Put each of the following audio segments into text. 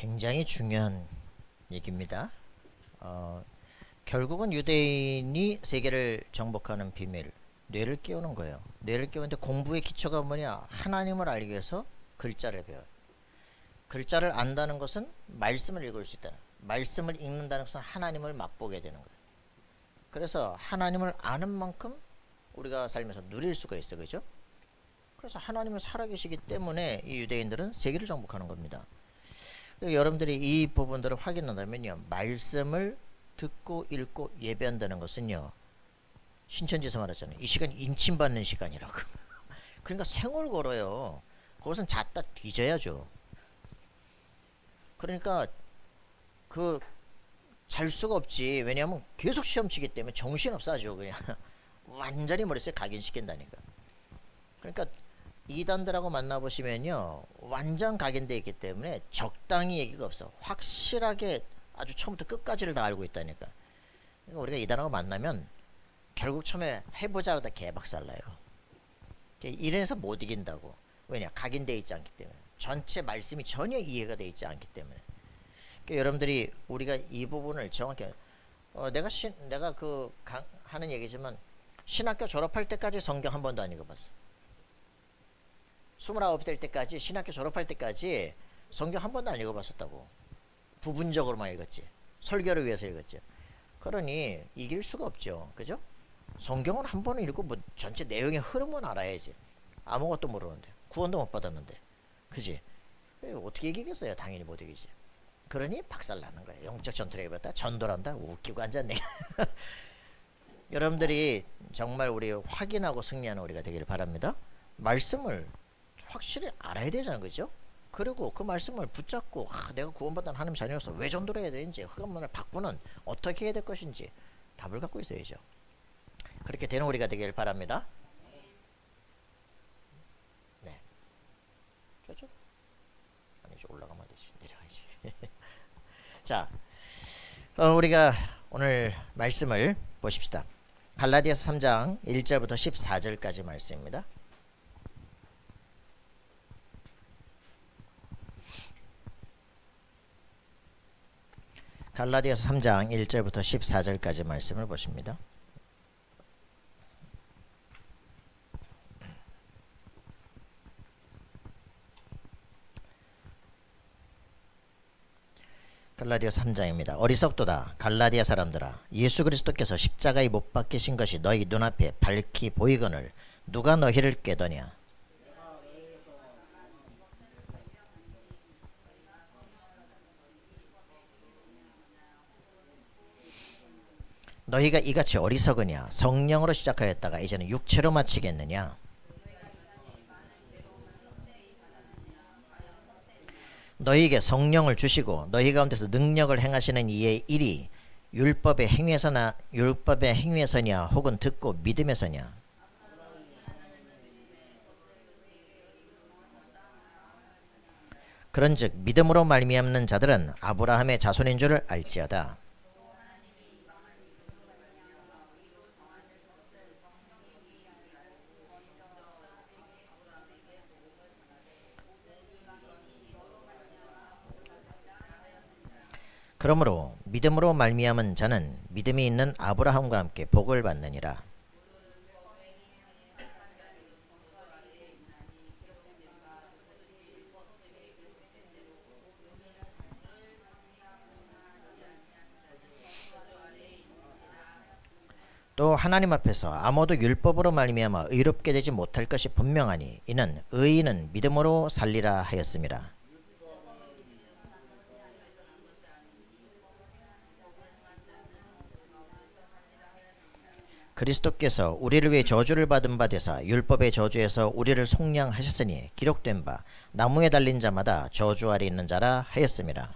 굉장히 중요한 얘기입니다. 결국은 유대인이 세계를 정복하는 비밀, 뇌를 깨우는 거예요. 뇌를 깨우는데 공부의 기초가 뭐냐? 하나님을 알기 위해서 글자를 배워요. 글자를 안다는 것은 말씀을 읽을 수 있다. 말씀을 읽는다는 것은 하나님을 맛보게 되는 거예요. 그래서 하나님을 아는 만큼 우리가 살면서 누릴 수가 있어요. 그죠? 그래서 하나님은 살아계시기 때문에 이 유대인들은 세계를 정복하는 겁니다. 여러분들이 이 부분들을 확인한다면요, 말씀을 듣고 읽고 예배한다는 것은요, 신천지에서 말했잖아요. 이 시간 인침받는 시간이라고. 그러니까 생을 걸어요. 그것은 잤다 뒤져야죠. 그러니까 그 잘 수가 없지. 왜냐하면 계속 시험 치기 때문에 정신없어져. 그냥 완전히 머릿속에 각인시킨다니까. 그러니까 이단들하고 만나보시면요, 완전 각인되어 있기 때문에 적당히 얘기가 없어. 확실하게 아주 처음부터 끝까지를 다 알고 있다니까. 그러니까 우리가 이단하고 만나면 결국 처음에 해보자 하다 개박살나요. 이래서 못 이긴다고. 왜냐? 각인되어 있지 않기 때문에. 전체 말씀이 전혀 이해가 되어 있지 않기 때문에. 그러니까 여러분들이 우리가 이 부분을 정확히 내가 하는 얘기지만 신학교 졸업할 때까지 성경 한 번도 안 읽어봤어. 29 될 때까지, 신학교 졸업할 때까지 성경 한 번도 안 읽어봤었다고. 부분적으로만 읽었지. 설교를 위해서 읽었지. 그러니 이길 수가 없죠. 그죠? 성경은 한 번은 읽고 뭐 전체 내용의 흐름은 알아야지. 아무것도 모르는데, 구원도 못 받았는데, 그지? 어떻게 이기겠어요? 당연히 못 이기지. 그러니 박살나는 거예요. 영적 전투를 해봤다 전도란다 웃기고 앉았네. 여러분들이 정말 우리 확인하고 승리하는 우리가 되기를 바랍니다. 말씀을 확실히 알아야 되잖아요. 그죠? 그리고 그 말씀을 붙잡고 내가 구원받은 하나님 자녀로서 왜 전도를 해야 되는지, 흑암론을 바꾸는 어떻게 해야 될 것인지 답을 갖고 있어야죠. 그렇게 되는 우리가 되기를 바랍니다. 네. 저쪽? 아니죠. 올라가면 되지. 내려가야지. 자, 우리가 오늘 말씀을 보십시다. 갈라디아서 3장 1절부터 14절까지 말씀입니다. 갈라디아서 3장 1절부터 14절까지 말씀을 보십니다. 갈라디아 3장입니다. 어리석도다 갈라디아 사람들아, 예수 그리스도께서 십자가에 못 박히신 것이 너희 눈앞에 밝히 보이거늘 누가 너희를 꾀더냐. 너희가 이같이 어리석으냐. 성령으로 시작하였다가 이제는 육체로 마치겠느냐. 너희에게 성령을 주시고 너희 가운데서 능력을 행하시는 이의 일이 율법의 행위에서냐 혹은 듣고 믿음에서냐. 그런즉 믿음으로 말미암는 자들은 아브라함의 자손인 줄을 알지어다. 그러므로 믿음으로 말미암은 자는 믿음이 있는 아브라함과 함께 복을 받느니라. 또 하나님 앞에서 아무도 율법으로 말미암아 의롭게 되지 못할 것이 분명하니 이는 의인은 믿음으로 살리라 하였음이라. 그리스도께서 우리를 위해 저주를 받은 바 되사 율법의 저주에서 우리를 속량하셨으니 기록된 바 나무에 달린 자마다 저주 아래 있는 자라 하였음이라.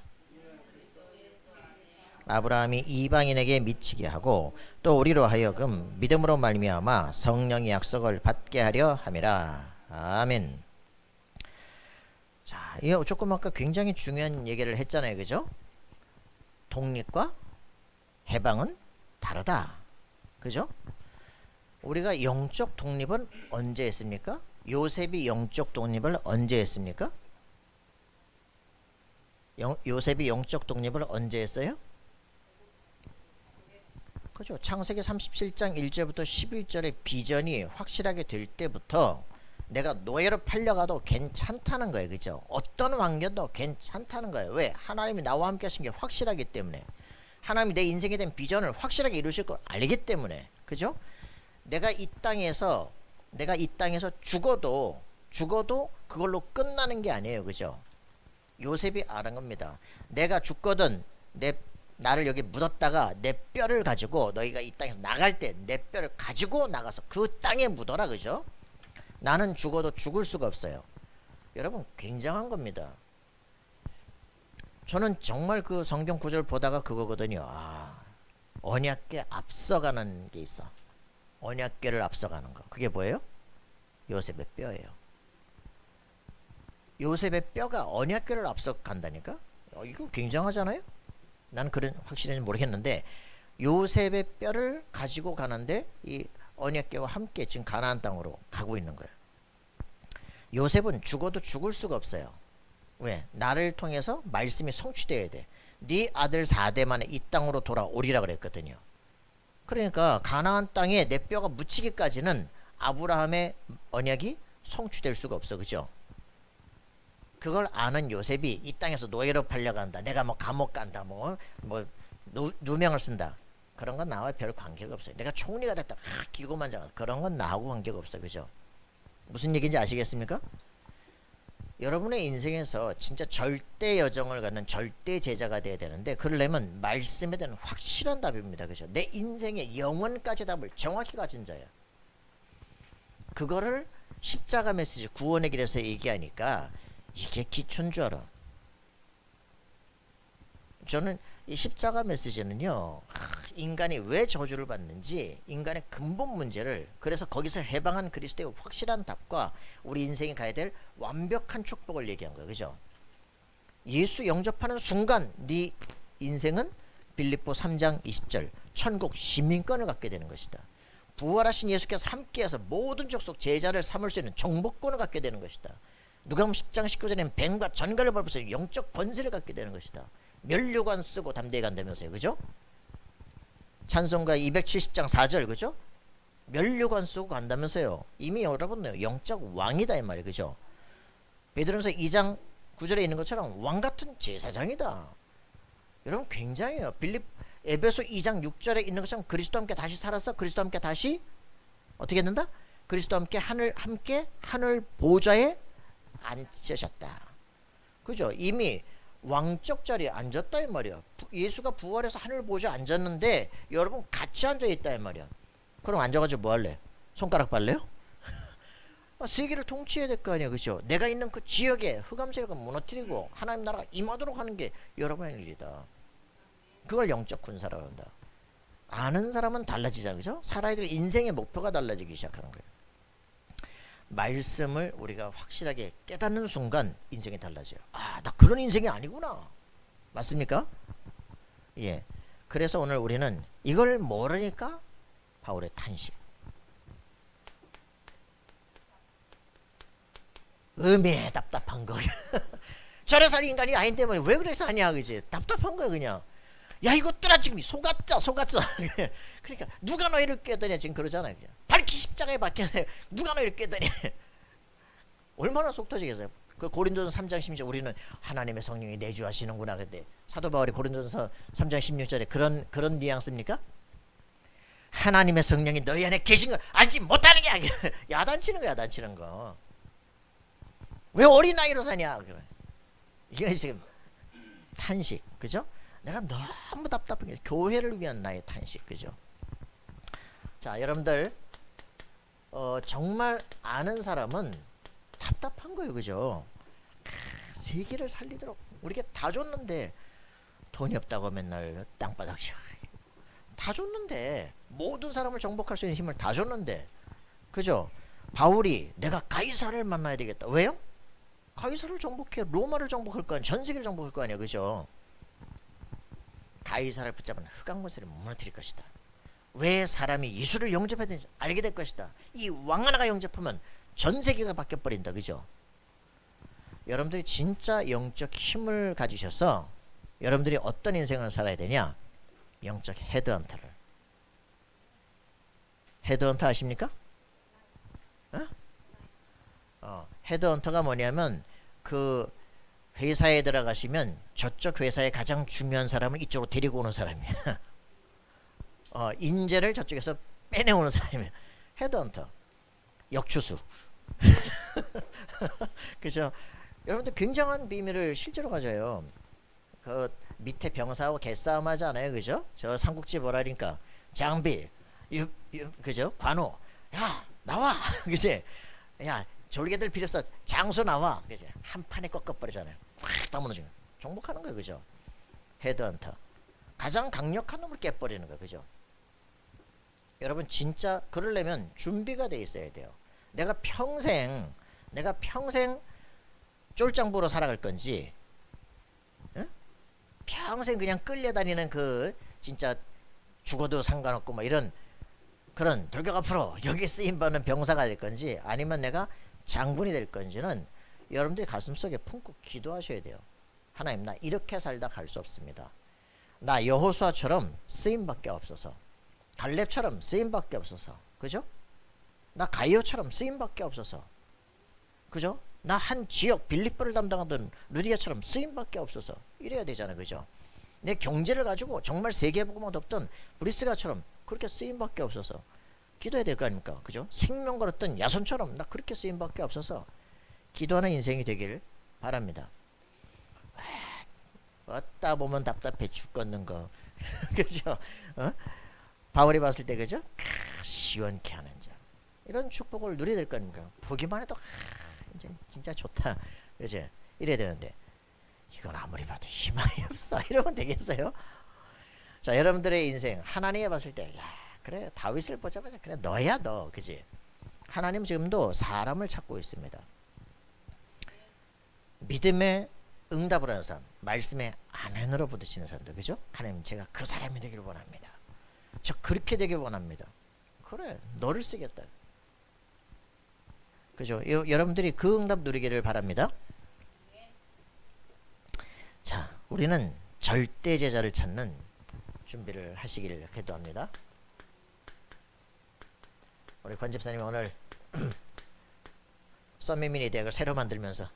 아브라함이 이방인에게 미치게 하고 또 우리로 하여금 믿음으로 말미암아 성령의 약속을 받게 하려 함이라. 아멘. 자, 이거 조금 아까 굉장히 중요한 얘기를 했잖아요. 그죠? 독립과 해방은 다르다. 그죠? 우리가 영적 독립은 언제 했습니까? 요셉이 영적 독립을 언제 했습니까? 요셉이 영적 독립을 언제 했어요? 그죠? 창세기 37장 1절부터 11절의 비전이 확실하게 될 때부터 내가 노예로 팔려가도 괜찮다는 거예요. 그죠? 어떤 환경도 괜찮다는 거예요. 왜? 하나님이 나와 함께 하신 게 확실하기 때문에. 하나님이 내 인생에 대한 비전을 확실하게 이루실 걸 알기 때문에. 그죠? 내가 이 땅에서 죽어도 그걸로 끝나는 게 아니에요. 그죠? 요셉이 아는 겁니다. 내가 죽거든 나를 여기 묻었다가 내 뼈를 가지고 너희가 이 땅에서 나갈 때 내 뼈를 가지고 나가서 그 땅에 묻어라. 그죠? 나는 죽어도 죽을 수가 없어요. 여러분 굉장한 겁니다. 저는 정말 그 성경 구절 보다가 그거거든요. 언약궤 앞서가는 게 있어. 언약궤를 앞서가는 거. 그게 뭐예요? 요셉의 뼈예요. 요셉의 뼈가 언약궤를 앞서간다니까? 이거 굉장하잖아요? 난 그런 확실히는 모르겠는데 요셉의 뼈를 가지고 가는데 이 언약궤와 함께 지금 가나안 땅으로 가고 있는 거예요. 요셉은 죽어도 죽을 수가 없어요. 왜? 나를 통해서 말씀이 성취되어야 돼. 네 아들 4대 만에 이 땅으로 돌아오리라 그랬거든요. 그러니까 가나안 땅에 내 뼈가 묻히기까지는 아브라함의 언약이 성취될 수가 없어. 그죠? 그걸 아는 요셉이 이 땅에서 노예로 팔려간다. 내가 뭐 감옥 간다. 누명을 쓴다. 그런 건 나와 별 관계가 없어요. 내가 총리가 됐다. 기고만장하다. 그런 건 나하고 관계가 없어요. 그죠? 무슨 얘기인지 아시겠습니까? 여러분의 인생에서 진짜 절대 여정을 가는 절대 제자가 돼야 되는데 그러려면 말씀에 대한 확실한 답입니다. 그죠? 내 인생의 영원까지 답을 정확히 가진 자야. 그거를 십자가 메시지 구원의 길에서 얘기하니까 이게 기초인 줄 알아. 저는 이 십자가 메시지는요, 인간이 왜 저주를 받는지 인간의 근본 문제를, 그래서 거기서 해방한 그리스도의 확실한 답과 우리 인생이 가야 될 완벽한 축복을 얘기한 거예요. 그죠? 예수 영접하는 순간 네 인생은 빌립보 3장 20절 천국 시민권을 갖게 되는 것이다. 부활하신 예수께서 함께해서 모든 족속 제자를 삼을 수 있는 정복권을 갖게 되는 것이다. 누가복음 10장 19절에는 뱀과 전갈을 밟아서 영적 권세를 갖게 되는 것이다. 면류관 쓰고 담대히 간다면서요. 그죠? 찬송가 270장 4절. 그죠? 면류관 쓰고 간다면서요. 이미 여러분 영적 왕이다 이 말이에요. 그죠? 베드로전서 2장 9절에 있는 것처럼 왕같은 제사장이다. 여러분 굉장해요. 에베소 2장 6절에 있는 것처럼 그리스도와 함께 다시 살아서 그리스도와 함께 다시 어떻게 된다? 그리스도와 함께 하늘 보좌에 앉으셨다. 그죠? 이미 왕적 자리에 앉았다 이 말이야. 예수가 부활해서 하늘 보좌에 앉았는데 여러분 같이 앉아있다 이 말이야. 그럼 앉아가지고 뭐 할래? 손가락 빨래요? 세계를 통치해야 될 거 아니야. 그죠? 내가 있는 그 지역에 흑암세력을 무너뜨리고 하나님 나라가 임하도록 하는 게 여러분의 일이다. 그걸 영적 군사라고 한다. 아는 사람은 달라지잖아. 그죠? 살아야 될 인생의 목표가 달라지기 시작하는 거예요. 말씀을 우리가 확실하게 깨닫는 순간 인생이 달라져요. 나 그런 인생이 아니구나. 맞습니까? 예. 그래서 오늘 우리는 이걸 모르니까 바울의 탄식. 답답한 거. 저래 살 인간이 아닌데 뭐 왜 그래서 하냐. 그지? 답답한 거야 그냥. 야 이것들아 지금 속았죠. 그러니까 누가 너희를 깨더냐 지금 그러잖아요. 그냥. 밝히 십자가에 박혀서 누가 너희를 깨더냐. 얼마나 속 터지겠어요. 그 고린도전서 3장 16절 우리는 하나님의 성령이 내주하시는구나. 근데 사도 바울이 고린도전서 3장 16절에 그런 뉘앙스입니까? 하나님의 성령이 너희 안에 계신 걸 알지 못하는 게 야단치는 거야. 야단치는 거. 왜 어린아이로 사냐. 이게 지금 탄식. 그죠? 내가 너무 답답한 게 교회를 위한 나의 탄식. 그죠? 자 여러분들 정말 아는 사람은 답답한 거예요. 그죠? 세계를 살리도록 우리가 다 줬는데 돈이 없다고 맨날 땅바닥 다 줬는데 모든 사람을 정복할 수 있는 힘을 다 줬는데 그죠? 바울이 내가 가이사를 만나야 되겠다. 왜요? 가이사를 정복해 로마를 정복할 거 아니야. 전 세계를 정복할 거 아니야. 그죠? 가이사를 붙잡은 흑암권세를 무너뜨릴 것이다. 왜 사람이 예수를 영접해야 되는지 알게 될 것이다. 이 왕 하나가 영접하면 전 세계가 바뀌어버린다. 그죠? 여러분들이 진짜 영적 힘을 가지셔서 여러분들이 어떤 인생을 살아야 되냐? 영적 헤드헌터를. 헤드헌터 아십니까? 헤드헌터가 뭐냐면 그 회사에 들어가시면 저쪽 회사의 가장 중요한 사람을 이쪽으로 데리고 오는 사람이야. 인재를 저쪽에서 빼내오는 사람이야. 헤드헌터. 역추수. 그죠? 여러분들 굉장한 비밀을 실제로 가져요. 그 밑에 병사하고 개싸움 하잖아요. 그죠? 저 삼국지 뭐라니까 장비 그죠? 관우 야 나와 그지? 야 졸개들 필요 없어 장수 나와 그지? 한 판에 꺾어버리잖아요. 확 무너지는 정복하는 거예요. 그죠? 헤드헌터 가장 강력한 놈을 깨버리는 거예요. 그죠? 여러분 진짜 그러려면 준비가 돼 있어야 돼요. 내가 평생 쫄짱부로 살아갈 건지 평생 그냥 끌려다니는 그 진짜 죽어도 상관없고 뭐 이런 그런 돌격 앞으로 여기 쓰임받는 병사가 될 건지 아니면 내가 장군이 될 건지는 여러분들이 가슴속에 품고 기도하셔야 돼요. 하나님 나 이렇게 살다 갈 수 없습니다. 나 여호수아처럼 쓰임밖에 없어서 갈렙처럼 쓰임밖에 없어서 그죠? 나 가이오처럼 쓰임밖에 없어서 그죠? 나 한 지역 빌립보를 담당하던 루디아처럼 쓰임밖에 없어서 이래야 되잖아요. 그죠? 내 경제를 가지고 정말 세계보고만 덮던 브리스가처럼 그렇게 쓰임밖에 없어서 기도해야 될 거 아닙니까? 그죠? 생명 걸었던 야손처럼 나 그렇게 쓰임밖에 없어서 기도하는 인생이 되길 바랍니다. 어따 보면 답답해 죽겠는 거 그죠? 바울이 봤을 때 그죠? 시원케 하는 자 이런 축복을 누려야 될 거 아닙니까? 보기만 해도 이제 진짜 좋다 그죠? 이래야 되는데 이건 아무리 봐도 희망이 없어 이러면 되겠어요? 자 여러분들의 인생 하나님이 봤을 때 야, 그래 다윗을 보자마자 그래 너야 너 그지? 하나님 지금도 사람을 찾고 있습니다. 믿음의 응답을 하는 사람 말씀에 아멘으로 부딪히는 사람들 그죠? 하나님 제가 그 사람이 되기를 원합니다. 저 그렇게 되길 원합니다. 그래 너를 쓰겠다. 그죠? 여러분들이 그 응답 누리기를 바랍니다. 자 우리는 절대 제자를 찾는 준비를 하시기를 기도합니다. 우리 권 집사님 오늘 썸미미니 대학을 새로 만들면서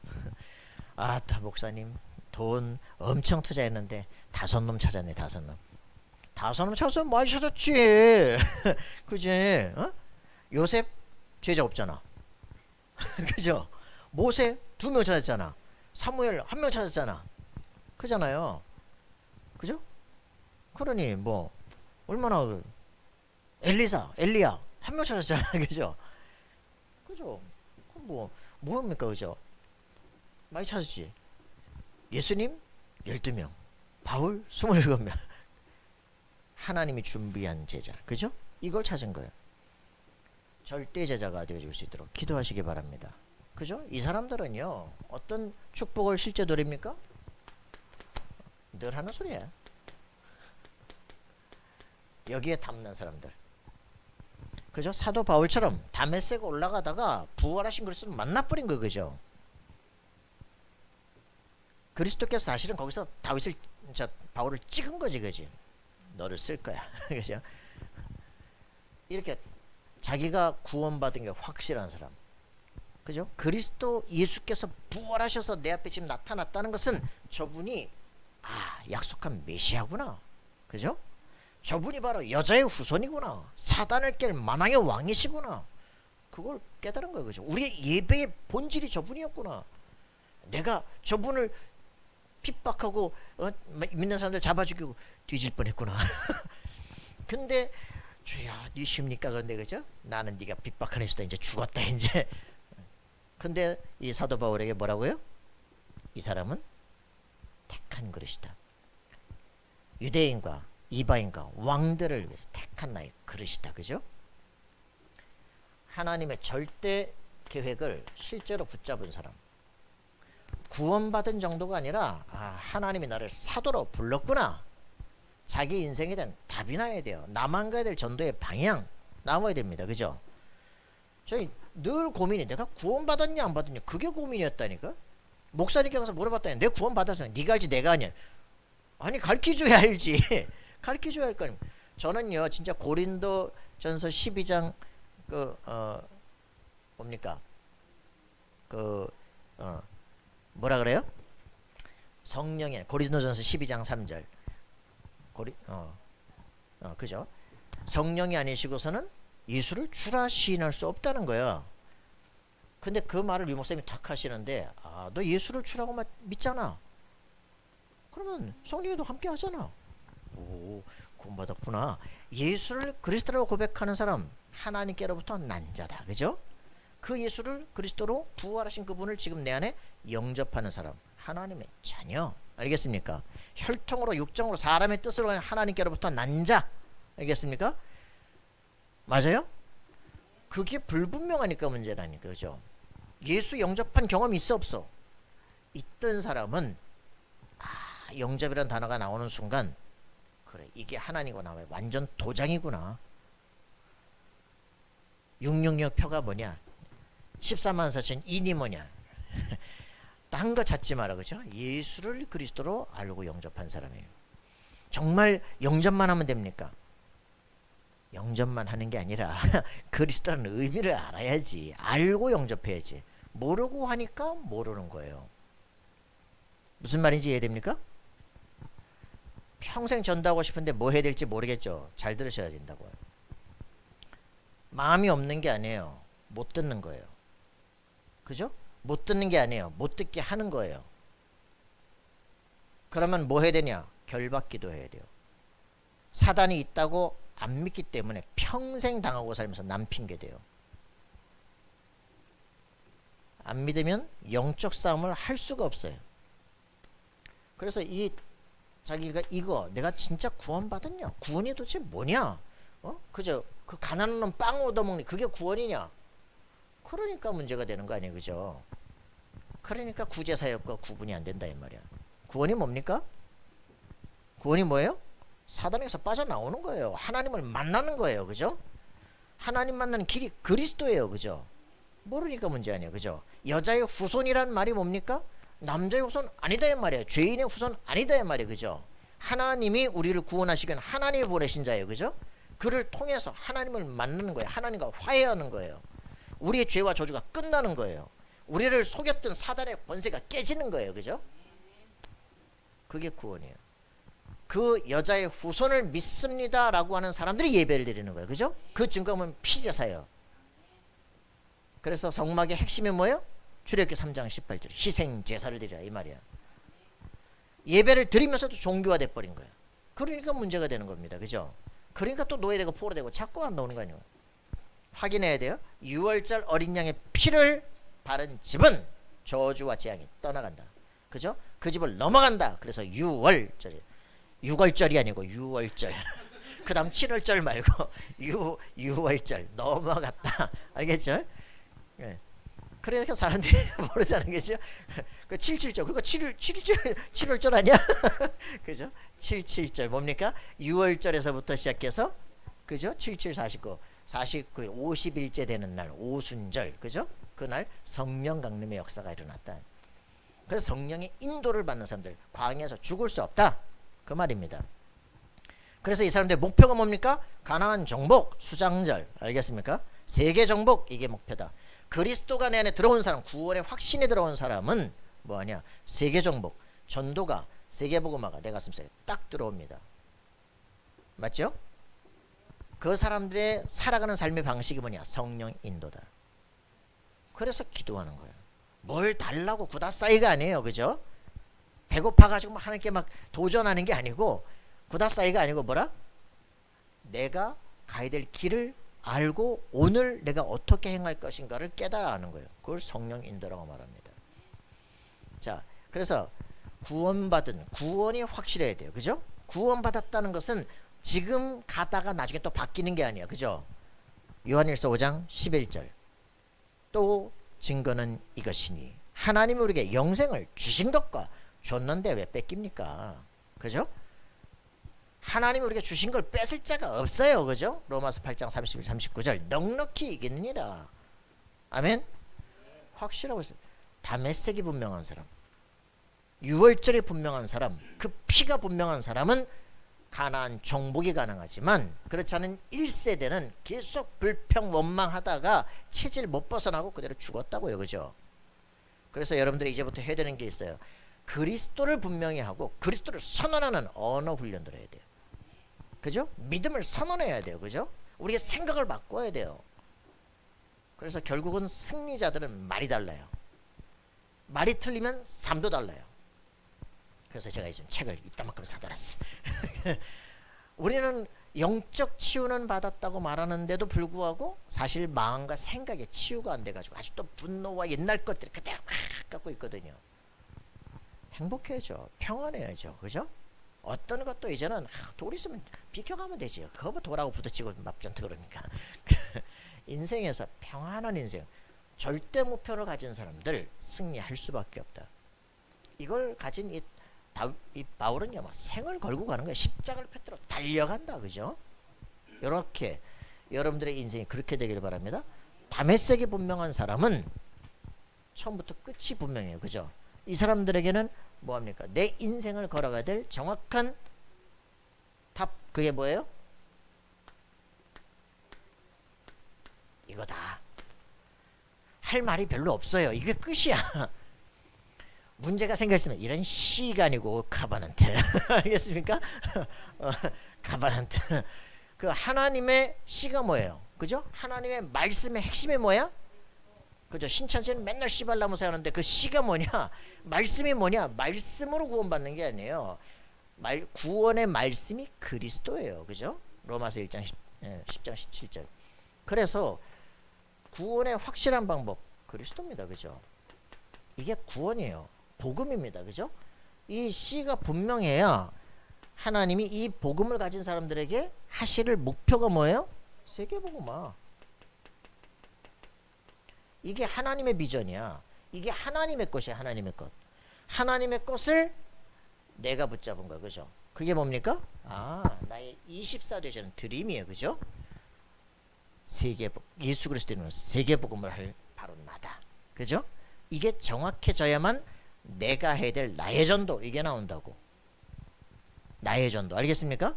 아따 목사님 돈 엄청 투자했는데 5놈 찾았네. 5놈. 5놈 찾았으면 많이 찾았지. 그지? 요셉 제자 없잖아. 그죠? 모세 2명 찾았잖아. 사무엘 1명 찾았잖아. 그잖아요. 그죠? 그러니 뭐 얼마나 엘리야 1명 찾았잖아. 그죠? 그죠? 뭐합니까? 그죠? 많이 찾았지. 예수님 12명, 바울 27명. 하나님이 준비한 제자. 그죠? 이걸 찾은 거예요. 절대 제자가 되어줄 수 있도록 기도하시기 바랍니다. 그죠? 이 사람들은요 어떤 축복을 실제 누립니까? 늘 하는 소리야. 여기에 담는 사람들. 그죠? 사도 바울처럼 다메섹 올라가다가 부활하신 그리스도를 만나버린 거 그죠? 그리스도께서 사실은 거기서 바울을 찍은 거지 그지? 너를 쓸 거야. 그죠? 이렇게 자기가 구원받은 게 확실한 사람. 그죠? 그리스도 예수께서 부활하셔서 내 앞에 지금 나타났다는 것은 저분이 약속한 메시아구나. 그죠? 저분이 바로 여자의 후손이구나. 사단을 깰 만왕의 왕이시구나. 그걸 깨달은 거예요. 그죠? 우리의 예배의 본질이 저분이었구나. 내가 저분을 핍박하고 믿는 사람들 잡아 죽이고 뒤질 뻔했구나. 근데 주야 네 십니까? 그런데 그죠? 나는 네가 핍박하는 수다 이제 죽었다 이제. 근데 이 사도 바울에게 뭐라고요? 이 사람은 택한 그릇이다. 유대인과 이방인과 왕들을 위해서 택한 나의 그릇이다. 그죠? 하나님의 절대 계획을 실제로 붙잡은 사람. 구원받은 정도가 아니라 하나님이 나를 사도로 불렀구나. 자기 인생에 대한 답이 나야 돼요. 나만 가야 될 전도의 방향 나와야 됩니다. 그죠? 저희 늘 고민이 내가 구원받았냐 안 받았냐 그게 고민이었다니까. 목사님께 가서 물어봤더니 내 구원 받았으면 네가 알지 내가 아니야. 아니 가르쳐줘야 알지. 가르쳐줘야 할 거 아닙니까. 저는요 진짜 고린도전서 12장 뭡니까 뭐라 그래요? 성령이 고린도전서 12장 3절 그죠? 성령이 아니시고서는 예수를 주라 시인할 수 없다는 거예요. 근데 그 말을 유 목사님이 탁 하시는데 너 예수를 주라고 믿잖아. 그러면 성령이도 함께 하잖아. 오, 구원받았구나. 예수를 그리스도라고 고백하는 사람 하나님께로부터 난 자다. 그죠? 그 예수를 그리스도로 부활하신 그분을 지금 내 안에 영접하는 사람 하나님의 자녀. 알겠습니까? 혈통으로 육정으로 사람의 뜻으로 하나님께로부터 난 자. 알겠습니까? 맞아요? 그게 불분명하니까 문제라니까. 그죠? 예수 영접한 경험이 있어 없어? 있던 사람은 영접이라는 단어가 나오는 순간 그래 이게 하나님과 나와요. 완전 도장이구나. 666 표가 뭐냐? 14만 4천 인이 뭐냐? 딴 거 찾지 마라. 그죠? 예수를 그리스도로 알고 영접한 사람이에요. 정말 영접만 하면 됩니까? 영접만 하는 게 아니라 그리스도라는 의미를 알아야지. 알고 영접해야지. 모르고 하니까 모르는 거예요. 무슨 말인지 이해됩니까? 평생 전도하고 싶은데 뭐 해야 될지 모르겠죠. 잘 들으셔야 된다고요. 마음이 없는 게 아니에요. 못 듣는 거예요. 그죠? 못 듣는 게 아니에요. 못 듣게 하는 거예요. 그러면 뭐 해야 되냐? 결박기도 해야 돼요. 사단이 있다고 안 믿기 때문에 평생 당하고 살면서 남 핑계 돼요. 안 믿으면 영적 싸움을 할 수가 없어요. 그래서 자기가 이거 내가 진짜 구원받았냐? 구원이 도대체 뭐냐? 그저 그 가난한 놈 빵 얻어먹니 그게 구원이냐? 그러니까 문제가 되는 거 아니에요. 그죠? 그러니까 구제사역과 구분이 안 된다 이 말이야. 구원이 뭡니까? 구원이 뭐예요? 사단에서 빠져나오는 거예요. 하나님을 만나는 거예요. 그죠? 하나님 만나는 길이 그리스도예요. 그죠? 모르니까 문제 아니에요. 그죠? 여자의 후손이란 말이 뭡니까? 남자의 후손 아니다 이 말이에요. 죄인의 후손 아니다 이 말이에요. 그죠? 하나님이 우리를 구원하시긴 하나님이 보내신 자예요. 그죠? 그를 통해서 하나님을 만나는 거예요. 하나님과 화해하는 거예요. 우리의 죄와 저주가 끝나는 거예요. 우리를 속였던 사단의 권세가 깨지는 거예요. 그죠? 그게 구원이에요. 그 여자의 후손을 믿습니다 라고 하는 사람들이 예배를 드리는 거예요. 그죠? 그 증거는 피제사예요. 그래서 성막의 핵심이 뭐예요? 출애굽기 3장 18절 희생 제사를 드리라 이 말이야. 예배를 드리면서도 종교화 돼버린 거예요. 그러니까 문제가 되는 겁니다. 그죠? 그러니까 또 노예되고 포로되고 자꾸 안 나오는 거 아니에요. 확인해야 돼요. 6월절 어린 양의 피를 바른 집은 저주와 재앙이 떠나간다. 그죠? 그 집을 넘어간다. 그래서 6월절이에요. 6월절이 아니고 6월절. 그 다음 7월절 말고 6월절 넘어갔다. 알겠죠? 예. 그러니까 사람들이 모르자는 거죠. 그 77절 그리고 7월절 아니야? 그죠? 77절 뭡니까? 6월절에서부터 시작해서 그죠? 77, 49, 49일 50일째 되는 날 오순절 그죠? 그날 성령 강림의 역사가 일어났다. 그래서 성령의 인도를 받는 사람들 광야에서 죽을 수 없다 그 말입니다. 그래서 이 사람들의 목표가 뭡니까? 가나안 정복 수장절 알겠습니까? 세계 정복 이게 목표다. 그리스도가 내 안에 들어온 사람 구원의 확신에 들어온 사람은 뭐하냐? 세계 정복 전도가 세계복음화가 내 가슴속에 딱 들어옵니다. 맞죠? 그 사람들의 살아가는 삶의 방식이 뭐냐? 성령 인도다. 그래서 기도하는 거예요. 뭘 달라고 구다사이가 아니에요. 그죠? 배고파가지고 하나님께 막 도전하는 게 아니고 구다사이가 아니고 뭐라? 내가 가야 될 길을 알고 오늘 내가 어떻게 행할 것인가를 깨달아 아는 거예요. 그걸 성령 인도라고 말합니다. 자, 그래서 구원받은 구원이 확실해야 돼요. 그죠? 구원받았다는 것은 지금 가다가 나중에 또 바뀌는 게 아니야. 그죠? 요한일서 5장 11절 또 증거는 이것이니 하나님이 우리에게 영생을 주신 것과 줬는데 왜 뺏깁니까? 그죠? 하나님이 우리에게 주신 걸 뺏을 자가 없어요. 그죠? 로마서 8장 31, 39절 넉넉히 이기느니라. 아멘? 확실하고 있어요. 다메섹이 분명한 사람 유월절이 분명한 사람, 그 피가 분명한 사람은 가나안 정복이 가능하지만 그렇지 않은 1세대는 계속 불평 원망하다가 체질 못 벗어나고 그대로 죽었다고요. 그죠? 그래서 여러분들이 이제부터 해야 되는 게 있어요. 그리스도를 분명히 하고 그리스도를 선언하는 언어 훈련들을 해야 돼요. 그죠? 믿음을 선언해야 돼요. 그죠? 우리의 생각을 바꿔야 돼요. 그래서 결국은 승리자들은 말이 달라요. 말이 틀리면 삶도 달라요. 그래서 제가 요즘 책을 이따만큼 사달았어. 우리는 영적 치유는 받았다고 말하는데도 불구하고 사실 마음과 생각에 치유가 안 돼가지고 아직도 분노와 옛날 것들이 그대로 갖고 있거든요. 행복해야죠. 평안해야죠. 그죠? 어떤 것도 이제는 돌 있으면 비켜가면 되지. 그거 뭐 돌하고 부딪히고 맙전트 그러니까. 인생에서 평안한 인생, 절대 목표를 가진 사람들 승리할 수밖에 없다. 이걸 가진 이 바울은요, 막 생을 걸고 가는 거예요. 십자가를 펴들어 달려간다. 그죠? 이렇게 여러분들의 인생이 그렇게 되기를 바랍니다. 다메섹이 분명한 사람은 처음부터 끝이 분명해요. 그죠? 이 사람들에게는 뭐합니까? 내 인생을 걸어가야 될 정확한 답, 그게 뭐예요? 이거다. 할 말이 별로 없어요. 이게 끝이야. 문제가 생겼으면 이런 시간이고 카바넌트 알겠습니까? 카바넌트 그 하나님의 시가 뭐예요? 그죠? 하나님의 말씀의 핵심이 뭐야? 그죠? 신천지는 맨날 씨발나무새 하는데 그 씨가 뭐냐? 말씀이 뭐냐? 말씀으로 구원받는 게 아니에요. 구원의 말씀이 그리스도예요. 그죠? 로마서 1장 10장 17절. 그래서 구원의 확실한 방법 그리스도입니다. 그죠? 이게 구원이에요. 복음입니다. 그죠? 이 씨가 분명해야 하나님이 이 복음을 가진 사람들에게 하실 목표가 뭐예요? 세계복음화. 이게 하나님의 비전이야. 이게 하나님의 것이야. 하나님의 것. 하나님의 것을 내가 붙잡은 거야. 그죠? 그게 뭡니까? 나의 24되시는 드림이에요. 그죠? 예수 그리스도는 세계복음을 할 바로 나다. 그죠? 이게 정확해져야만 내가 해야 될 나의 전도, 이게 나온다고. 나의 전도. 알겠습니까?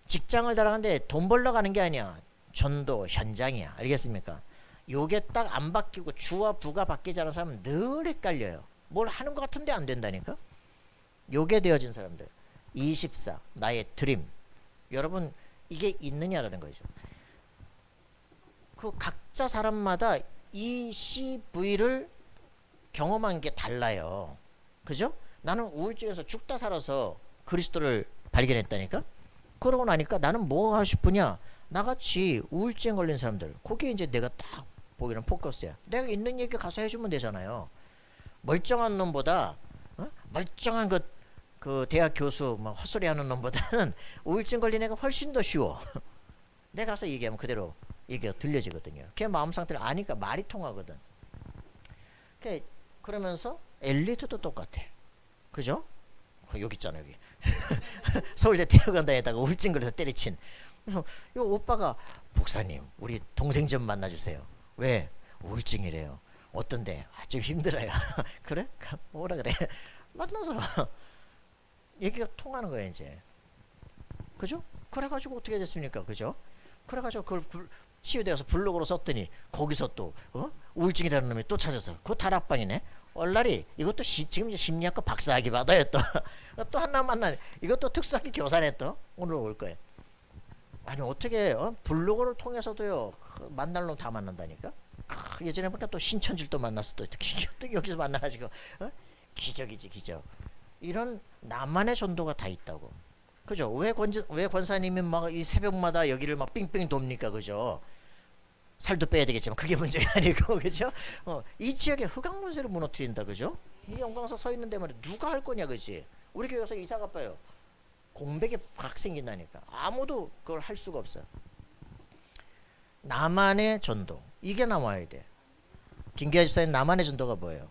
직장을 달아가는데 돈 벌러 가는 게 아니야. 전도 현장이야. 알겠습니까? 요게 딱 안 바뀌고 주와 부가 바뀌지 않은 사람은 늘 헷갈려요. 뭘 하는 것 같은데 안 된다니까. 요게 되어진 사람들. 24 나의 드림. 여러분 이게 있느냐라는 거죠. 그 각자 사람마다 이 CV를 경험한 게 달라요. 그죠? 나는 우울증에서 죽다 살아서 그리스도를 발견했다니까. 그러고 나니까 나는 뭐 하고 싶으냐? 나같이 우울증 걸린 사람들, 거기에 이제 내가 딱 보기는 포커스야. 내가 있는 얘기 가서 해주면 되잖아요. 멀쩡한 놈보다 멀쩡한 그 대학 교수 막 헛소리하는 놈보다는 우울증 걸린 애가 훨씬 더 쉬워. 내가 가서 얘기하면 그대로 얘기가 들려지거든요. 걔 마음 상태를 아니까 말이 통하거든. 그러면서 엘리트도 똑같아. 그죠? 여기 있잖아 여기. 서울대 대학원 다니다가 우울증 걸려서 때려친 요 오빠가 목사님 우리 동생 좀 만나주세요. 왜? 우울증이래요. 어떤데? 좀 힘들어요. 그래? 뭐라 그래? 만나서 얘기가 통하는 거야 이제. 그죠? 그래가지고 어떻게 됐습니까? 그죠? 그래가지고 그걸 치유되어서 블로그로 썼더니 거기서 또 우울증이라는 놈이 또 찾아서 그거 다락방이네. 얼라리 이것도 지금 이제 심리학과 박사학위 받아요. 또 하나 만나. 이것도 특수학위 교사네. 또 오늘 올 거예요. 아니 어떻게 블로그를 통해서도요 만날 놈 다 만난다니까. 예전에 보니까 또 신천지도 만났어. 또 여기서 만나가지고 기적이지 기적. 이런 나만의 전도가 다 있다고. 그죠? 왜 권사님이 막 이 새벽마다 여기를 막 삥삥 돕니까? 그죠? 살도 빼야 되겠지만 그게 문제가 아니고. 그죠? 이 지역의 흑암 문세를 무너뜨린다. 그죠? 이 영광사 서 있는데 말이야 누가 할 거냐. 그지? 우리 교회 가서 이사 가봐요. 공백이 확 생긴다니까. 아무도 그걸 할 수가 없어. 나만의 전도 이게 나와야 돼. 김기아 집사님 나만의 전도가 뭐예요?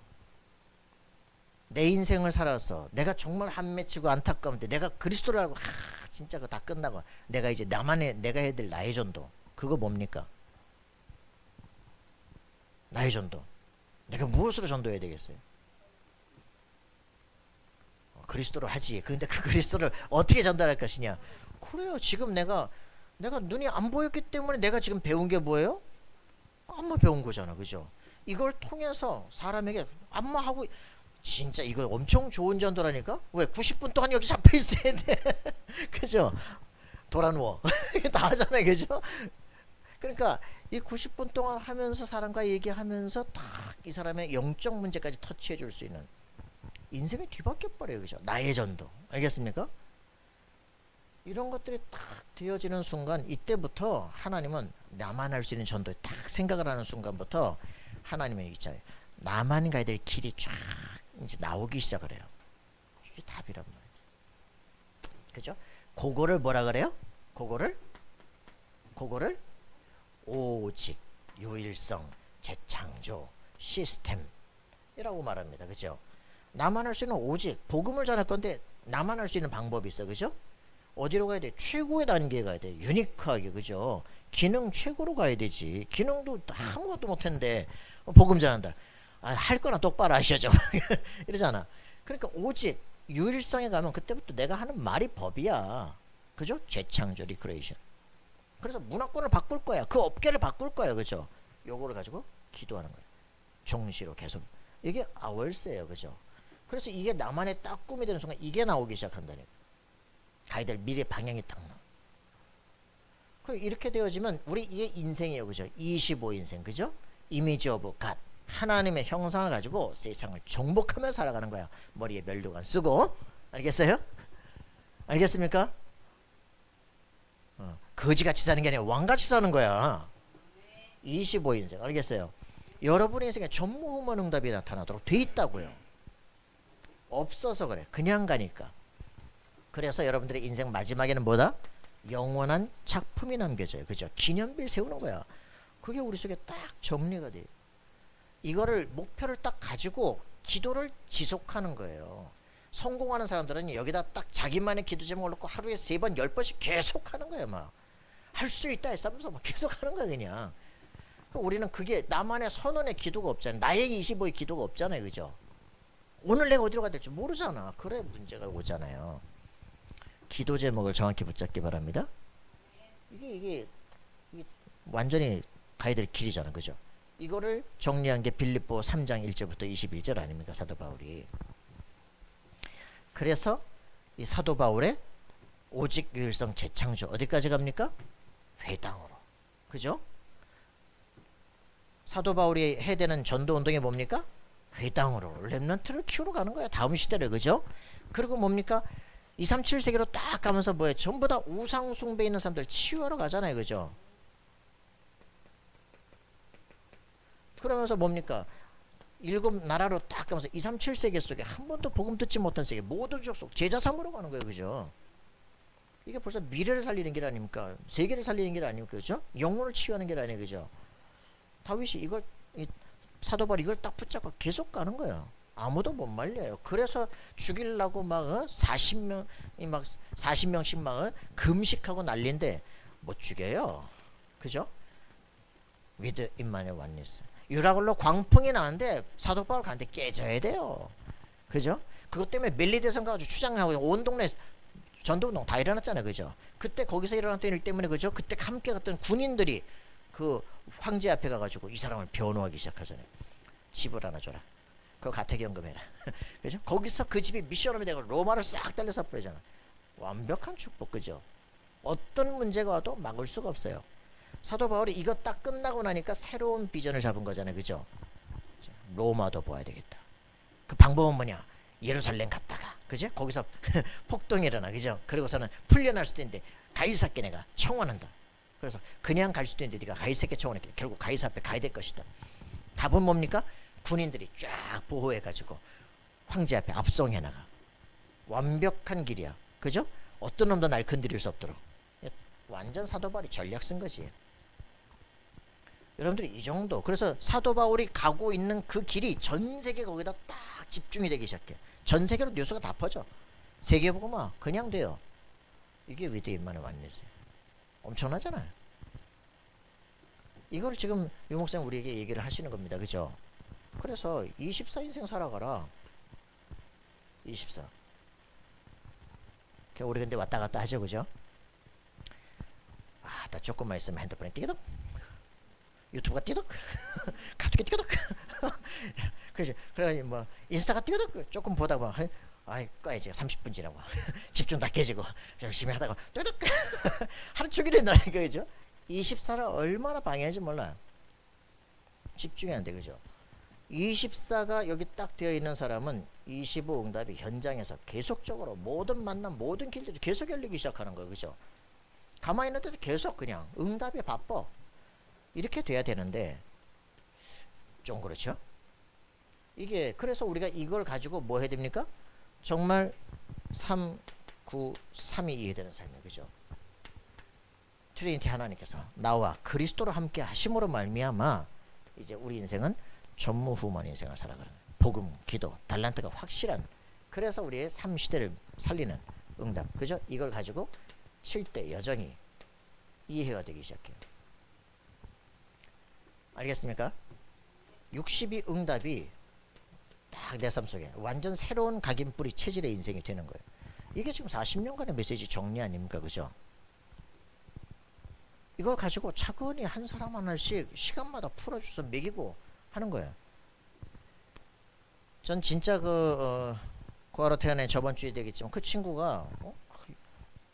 내 인생을 살아서 내가 정말 한맺히고 안타까운데 내가 그리스도를 알고 진짜 그거 다 끝나고 내가 이제 내가 해야 될 나의 전도. 그거 뭡니까? 나의 전도. 내가 무엇으로 전도해야 되겠어요? 그리스도로 하지. 근데 그 그리스도를 어떻게 전달할 것이냐? 그래요. 지금 내가 눈이 안 보였기 때문에 내가 지금 배운 게 뭐예요? 안마 배운 거잖아. 그죠? 이걸 통해서 사람에게 안마하고 진짜 이거 엄청 좋은 전도라니까? 왜 90분 동안 여기 잡혀 있어야 돼? 그죠? 돌아 누워. 다 하잖아요. 그죠? 그러니까 이 90분 동안 하면서 사람과 얘기하면서 딱 이 사람의 영적 문제까지 터치해 줄 수 있는 인생이 뒤바뀌어 버려요. 그죠? 나의 전도. 알겠습니까? 이런 것들이 딱 되어지는 순간 이때부터 하나님은 나만 할 수 있는 전도에 딱 생각을 하는 순간부터 하나님은 있잖아요. 나만 가야 될 길이 쫙 이제 나오기 시작을 해요. 이게 답이란 말이죠. 그죠? 그거를 뭐라 그래요? 그거를 오직, 유일성, 재창조, 시스템이라고 말합니다. 그죠? 나만 할 수 있는 오직, 복음을 전할 건데 나만 할 수 있는 방법이 있어. 그죠? 어디로 가야 돼? 최고의 단계에 가야 돼. 유니크하게. 그죠? 기능 최고로 가야 되지. 기능도 아무것도 못했는데 복음 전한다. 할 거나 똑바로 하셔죠. 이러잖아. 그러니까 오직 유일성에 가면 그때부터 내가 하는 말이 법이야. 그죠? 재창조, 리크레이션. 그래서 문화권을 바꿀 거야. 그 업계를 바꿀 거야. 그죠? 요거를 가지고 기도하는 거야. 정시로 계속. 이게 아월세예요. 그죠? 그래서 이게 나만의 딱 꿈이 되는 순간 이게 나오기 시작한다니까. 가야 될 미래 방향이 딱 나와. 그리고 이렇게 되어지면 우리 이게 인생이에요. 그죠? 25인생. 그죠? 이미지 오브 갓. 하나님의 형상을 가지고 세상을 정복하며 살아가는 거야. 머리에 면류관 쓰고. 알겠어요? 알겠습니까? 거지같이 사는 게 아니라 왕같이 사는 거야. 25인생. 알겠어요? 여러분의 인생에 전무후무한 응답이 나타나도록 돼 있다고요. 없어서 그래. 그냥 가니까. 그래서 여러분들의 인생 마지막에는 뭐다? 영원한 작품이 남겨져요. 그죠? 기념비를 세우는 거야. 그게 우리 속에 딱 정리가 돼요. 이거를 목표를 딱 가지고 기도를 지속하는 거예요. 성공하는 사람들은 여기다 딱 자기만의 기도 제목을 놓고 하루에 3번, 10번씩 계속 하는 거예요. 막 할 수 있다 했으면서 막 계속 하는 거야. 그냥. 우리는 그게 나만의 선언의 기도가 없잖아요. 나의 25의 기도가 없잖아요. 그죠? 오늘 내가 어디로 가야 될지 모르잖아. 그래 문제가 오잖아요. 기도 제목을 정확히 붙잡기 바랍니다. 이게 완전히 가야 될 길이잖아. 그죠? 이거를 정리한 게 빌립보 3장 1절부터 21절 아닙니까? 사도 바울이. 그래서 이 사도 바울의 오직 유일성 재창조 어디까지 갑니까? 회당으로. 그죠? 사도 바울이 해야 되는 전도 운동이 뭡니까? 회당으로 렘넌트를 키우러 가는 거야. 다음 시대를. 그죠? 그리고 뭡니까? 237세기로 딱 가면서 뭐예요? 전부 다 우상 숭배 있는 사람들 치유하러 가잖아요. 그죠? 그러면서 뭡니까? 7나라로 딱 가면서 237세기 속에 한 번도 복음 듣지 못한 세계 모든 족속 제자 삼으러 가는 거예요. 그죠? 이게 벌써 미래를 살리는 길 아닙니까? 세계를 살리는 길 아닙니까? 그죠? 영혼을 치유하는 길 아니에요. 그죠? 다윗이 사도 바울이 이걸 딱 붙잡고 계속 가는 거예요. 아무도 못 말려요. 그래서 죽이려고 막 40명씩 막 금식하고 난리인데 못 죽여요. 그죠? 위드 인만의 완니스. 유라굴로 광풍이 나는데 사도 바울 가는데 깨져야 돼요. 그죠? 그것 때문에 멜리데성 가가지고 추장하고 온 동네 전도운동 다 일어났잖아요. 그죠? 그때 거기서 일어났던 일 때문에 그죠? 그때 함께 갔던 군인들이 그 황제 앞에 가가지고 이 사람을 변호하기 시작하잖아요. 집을 하나 줘라. 그거 가택연금해라. 그죠? 거기서 그 집이 미션홈이 되고 로마를 싹 달려서 버리잖아. 완벽한 축복. 그죠? 어떤 문제가 와도 막을 수가 없어요. 사도 바울이 이거 딱 끝나고 나니까 새로운 비전을 잡은 거잖아요. 그죠? 로마도 보아야 되겠다. 그 방법은 뭐냐? 예루살렘 갔다가 그죠? 거기서 폭동이 일어나. 그죠? 그리고서는 풀려날 수도 있는데 가이사께 내가 청원한다. 그래서 그냥 갈 수도 있는데 네가 가이사께 청원했기 결국 가이사 앞에 가야 될 것이다. 답은 뭡니까? 군인들이 쫙 보호해가지고 황제 앞에 압송해 나가. 완벽한 길이야. 그죠? 어떤 놈도 날 건드릴 수 없도록. 완전 사도 바울이 전략 쓴 거지. 여러분들이 이 정도. 그래서 사도 바울이 가고 있는 그 길이 전 세계 거기다 딱 집중이 되기 시작해. 전 세계로 뉴스가 다 퍼져. 세계복음화 그냥 돼요. 이게 위드 인만의 완니스. 엄청나잖아요. 이걸 지금 유 목사님 우리에게 얘기를 하시는 겁니다. 그죠? 그래서 24인생 살아가라. 24. 우리 근데 왔다 갔다 하죠, 그죠? 나 조금만 있으면 핸드폰에 띠기덕, 유튜브가 띠덕, 카톡이 띠기덕, 그죠? 그래 뭐 인스타가 띠기덕, 조금 보다 보면 꺼야지 30분 지나고 집중 다 깨지고 열심히 하다가 띠덕 하루 종일 했나니까, 그죠? 24를 얼마나 방해하는지 몰라요. 집중이 안 돼, 그죠? 24가 여기 딱 되어 있는 사람은 25 응답이 현장에서 계속적으로 모든 만남, 모든 길들이 계속 열리기 시작하는 거예요, 그죠? 가만히 있는 데도 계속 그냥 응답이 바빠. 이렇게 돼야 되는데 좀 그렇죠? 이게 그래서 우리가 이걸 가지고 뭐 해야 됩니까? 정말 3, 9, 3이 이해되는 삶이에요, 그죠? 트리니티 하나님께서 나와 그리스도로 함께 하심으로 말미암아 이제 우리 인생은 전무후무한 인생을 살아가는 거예요. 복음, 기도, 달란트가 확실한, 그래서 우리의 삶 시대를 살리는 응답, 그죠? 이걸 가지고 쉴 때 여전히 이해가 되기 시작해요. 알겠습니까? 62 응답이 딱 내 삶 속에 완전 새로운 각인뿌리 체질의 인생이 되는 거예요. 이게 지금 40년간의 메시지 정리 아닙니까, 그죠? 이걸 가지고 차근히 한 사람 하나씩 시간마다 풀어줘서 먹이고 하는 거예요. 전 진짜 구하러 태어난 저번 주에 되겠지만 그 친구가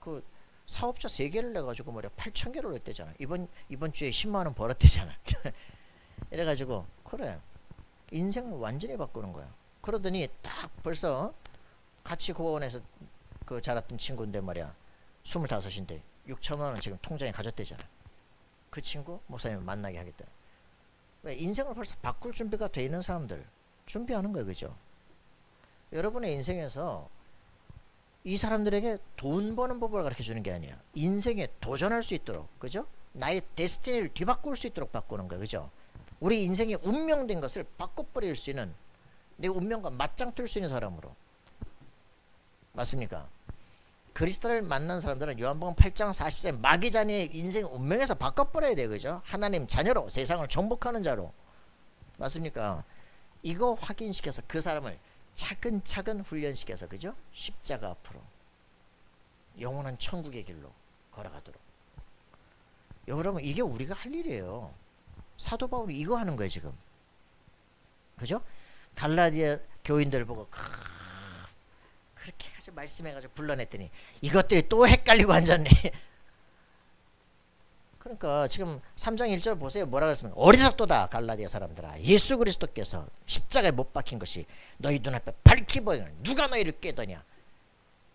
그 사업자 3개를 내가지고 말이야 8,000개를 냈대잖아. 이번 주에 10만원 벌었대잖아. 이래가지고 그래 인생을 완전히 바꾸는 거야. 그러더니 딱 벌써 같이 고원에서 그 자랐던 친구인데 말이야 25인데 6천만원 지금 통장에 가졌대잖아. 그 친구 목사님 만나게 하겠다. 왜? 인생을 벌써 바꿀 준비가 돼 있는 사람들 준비하는 거예요, 그죠? 여러분의 인생에서 이 사람들에게 돈 버는 법을 가르쳐 주는 게 아니야. 인생에 도전할 수 있도록, 그죠? 나의 데스티니를 뒤바꿀 수 있도록 바꾸는 거야, 그죠? 우리 인생의 운명된 것을 바꿔버릴 수 있는, 내 운명과 맞짱 뜰 수 있는 사람으로. 맞습니까? 그리스도를 만난 사람들은 요한복음 8장 40절 마귀 자녀의 인생 운명에서 바꿔버려야 돼, 그죠? 하나님 자녀로 세상을 정복하는 자로. 맞습니까? 이거 확인시켜서 그 사람을 차근차근 훈련시켜서, 그죠? 십자가 앞으로 영원한 천국의 길로 걸어가도록. 여러분 이게 우리가 할 일이에요. 사도 바울이 이거 하는 거예요 지금, 그죠? 갈라디아 교인들 보고 그렇게 가지고 말씀해가지고 불러냈더니 이것들이 또 헷갈리고 앉았네. 그러니까 지금 3장 1절 보세요. 뭐라 그랬습니까? 어리석도다 갈라디아 사람들아, 예수 그리스도께서 십자가에 못 박힌 것이 너희 눈앞에 밝히 보이는 누가 너희를 깨더냐.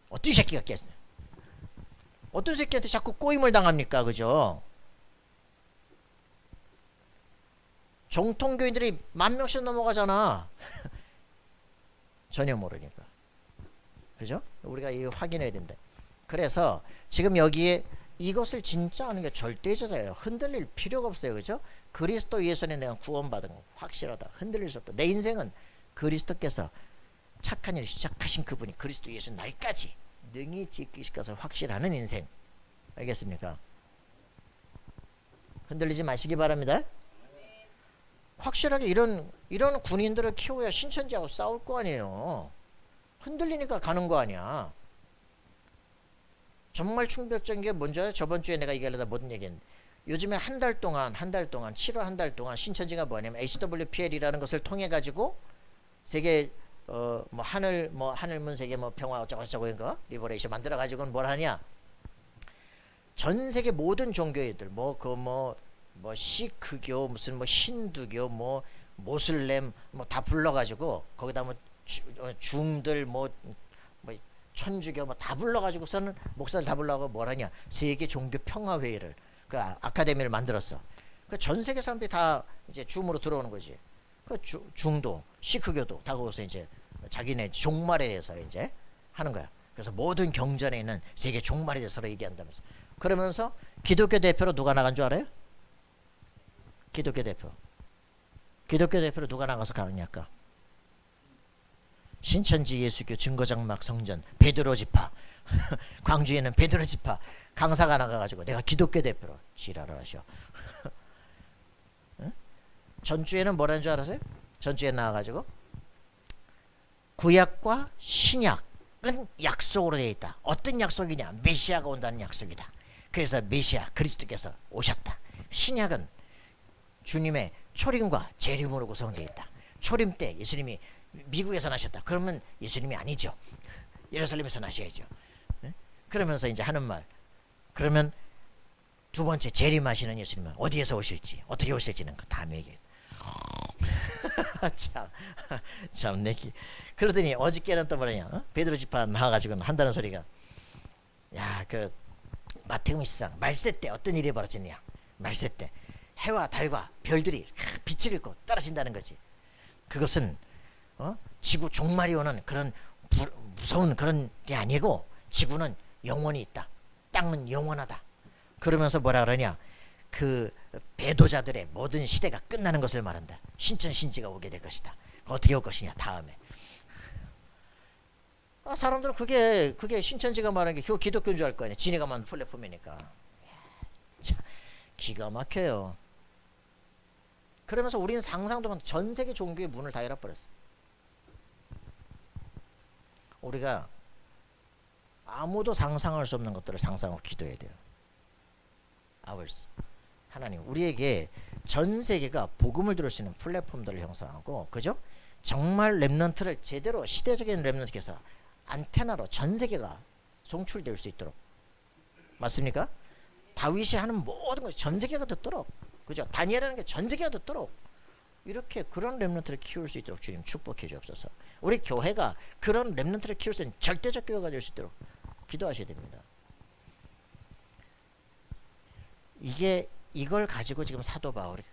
어떤 새끼가 깼어요? 어떤 새끼한테 자꾸 꼬임을 당합니까, 그죠? 정통교인들이 10,000명씩 넘어가잖아. 전혀 모르니까, 그죠? 우리가 이거 확인해야 된다. 그래서 지금 여기에 이것을 진짜 아는 게 절대적이에요. 흔들릴 필요가 없어요, 그죠? 그리스도 예수에 내가 구원받은 거 확실하다. 흔들릴 수 없다. 내 인생은 그리스도께서 착한 일 시작하신 그분이 그리스도 예수 날까지 능히 지키실 것을 확실하는 인생. 알겠습니까? 흔들리지 마시기 바랍니다. 확실하게 이런 군인들을 키워야 신천지하고 싸울 거 아니에요. 흔들리니까 가는 거 아니야. 정말 충격적인 게 뭔지 알아요? 저번 주에 내가 얘기하려다 모든 얘기했는데 요즘에 한 달 동안 7월 한 달 동안 신천지가 뭐냐면 HWPL이라는 것을 통해 가지고 세계 뭐 하늘문 세계 뭐 평화 어쩌고 인가 리버레이션 만들어 가지고는 뭘 하냐? 전 세계 모든 종교애들 뭐 시크교 무슨 뭐 힌두교 뭐 모슬렘 뭐 다 불러 가지고 거기다 뭐 중들 뭐 천주교 뭐 다 불러가지고서는 목사들 다 불러가고 뭘 하냐? 세계 종교 평화 회의를 그 아카데미를 만들었어. 그 전 세계 사람들이 다 이제 줌으로 들어오는 거지. 그 중도 시크교도 다 거기서 이제 자기네 종말에 대해서 이제 하는 거야. 그래서 모든 경전에 있는 세계 종말에 대해서 얘기한다면서. 그러면서 기독교 대표로 누가 나간 줄 알아요? 기독교 대표로 누가 나가서 강의할까? 신천지 예수교 증거장막 성전 베드로 지파 광주에는 베드로 지파 강사가 나가가지고 내가 기독교 대표로 지랄을 하셔. 응? 전주에는 뭐라는 줄 알았어요? 전주에 나와가지고 구약과 신약 약속으로 되어 있다. 어떤 약속이냐? 메시아가 온다는 약속이다. 그래서 메시아 그리스도께서 오셨다. 신약은 주님의 초림과 재림으로 구성되어 있다. 초림 때 예수님이 미국에서 나셨다. 그러면 예수님이 아니죠. 예루살렘에서 나셔야죠. 네? 그러면서 이제 하는 말. 그러면 두 번째 재림하시는 예수님은 어디에서 오실지, 어떻게 오실지는 그 다음에 얘기해. 참 내기. 그러더니 어저께는 또 뭐냐? 베드로 집안 나와가지고 한다는 소리가, 야, 그 마태복음 14장 말세 때 어떤 일이 벌어지느냐? 말세 때 해와 달과 별들이 빛을 잃고 떨어진다는 거지. 그것은 지구 종말이 오는 그런 무서운 그런 게 아니고, 지구는 영원히 있다. 땅은 영원하다. 그러면서 뭐라 그러냐? 그 배도자들의 모든 시대가 끝나는 것을 말한다. 신천신지가 오게 될 것이다. 어떻게 올 것이냐? 다음에. 사람들은 그게 신천지가 말하는 게 기독교인 줄 알 거 아니야. 지네가 만든 플랫폼이니까. 기가 막혀요. 그러면서 우리는 상상도 못, 전 세계 종교의 문을 다 열어버렸어. 우리가 아무도 상상할 수 없는 것들을 상상하고 기도해야 돼요. Ours. 하나님, 우리에게 전 세계가 복음을 들을 수 있는 플랫폼들을 형성하고, 그죠? 정말 렘넌트를 제대로 시대적인 렘넌트께서 안테나로 전 세계가 송출될 수 있도록. 맞습니까? 다윗이 하는 모든 것이 전 세계가 듣도록, 그죠? 다니엘이라는 게 전 세계가 듣도록, 이렇게 그런 렘넌트를 키울 수 있도록 주님 축복해 주옵소서. 우리 교회가 그런 렘넌트를 키울 수 있는 절대적 교회가 될 수 있도록 기도하셔야 됩니다. 이걸 가지고 지금 사도 바울이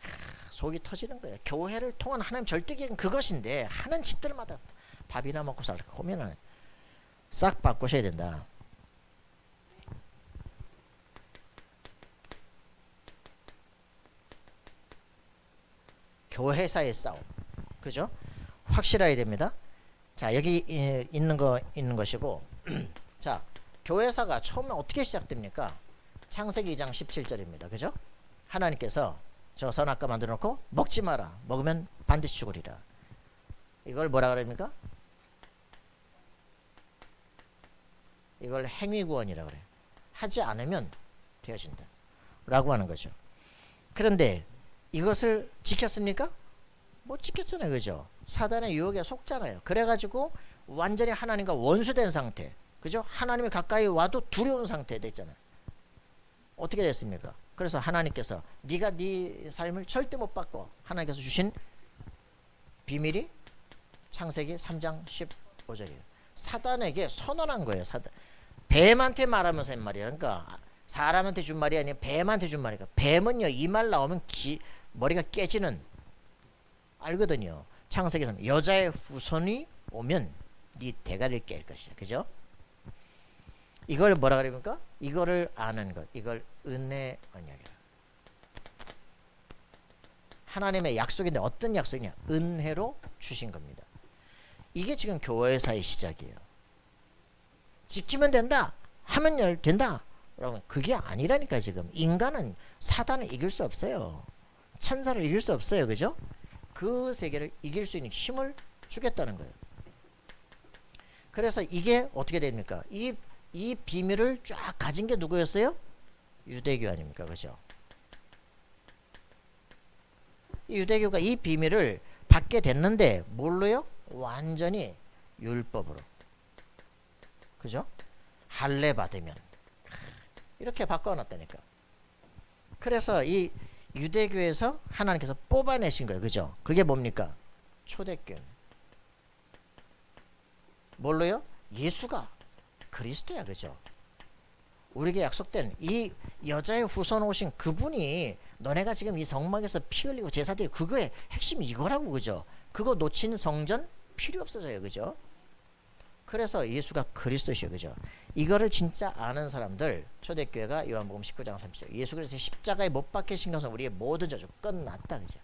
속이 터지는 거예요. 교회를 통한 하나님 절대 계획은 그것인데 하는 짓들마다 밥이나 먹고 살까 고민을 싹 바꾸셔야 된다. 교회사의 싸움, 그죠? 확실해야 됩니다. 자, 여기 있는 것이고, 자, 교회사가 처음에 어떻게 시작됩니까? 창세기 2장 17절입니다. 그죠? 하나님께서 저 선악과 만들어 놓고 먹지 마라. 먹으면 반드시 죽으리라. 이걸 뭐라 그럽니까? 이걸 행위구원이라 그래요. 하지 않으면 되어진다 라고 하는 거죠. 그런데 이것을 지켰습니까? 못 지켰잖아요. 그죠? 사단의 유혹에 속잖아요. 그래가지고 완전히 하나님과 원수된 상태, 그죠? 하나님이 가까이 와도 두려운 상태 됐잖아요. 어떻게 됐습니까? 그래서 하나님께서 네가 네 삶을 절대 못 바꿔. 하나님께서 주신 비밀이 창세기 3장 15절이에요. 사단에게 선언한 거예요. 사단. 뱀한테 말하면서 한 말이야. 그러니까 사람한테 준 말이 아니라 뱀한테 준 말이니까. 뱀은요, 이 말 나오면 머리가 깨지는, 알거든요. 창세기에서는 여자의 후손이 오면 네 대가리를 깰 것이야. 그죠? 이걸 뭐라 그럽니까? 이거를 아는 것, 이걸 은혜 언약이라. 하나님의 약속인데 어떤 약속이냐? 은혜로 주신 겁니다. 이게 지금 교회사의 시작이에요. 지키면 된다, 하면 된다, 여러분, 그게 아니라니까. 지금 인간은 사단을 이길 수 없어요. 천사를 이길 수 없어요. 그죠? 그 세계를 이길 수 있는 힘을 주겠다는 거예요. 그래서 이게 어떻게 됩니까? 이 비밀을 쫙 가진 게 누구였어요? 유대교 아닙니까? 그죠? 이 유대교가 이 비밀을 받게 됐는데 뭘로요? 완전히 율법으로. 그죠? 할례 받으면 이렇게 바꿔놨다니까. 그래서 이 유대교에서 하나님께서 뽑아내신 거예요. 그죠? 그게 뭡니까? 초대교. 뭘로요? 예수가 그리스도야. 그죠? 우리에게 약속된 이 여자의 후손 오신 그분이, 너네가 지금 이 성막에서 피 흘리고 제사드리고 그거의 핵심이 이거라고. 그죠? 그거 놓친 성전 필요 없어져요. 그죠? 그래서 예수가 그리스도시요. 그죠? 이거를 진짜 아는 사람들, 초대교회가 요한복음 19장 30절, 예수 그리스도의 십자가에 못 박히신 것은 우리의 모든 저주 끝났다. 그죠?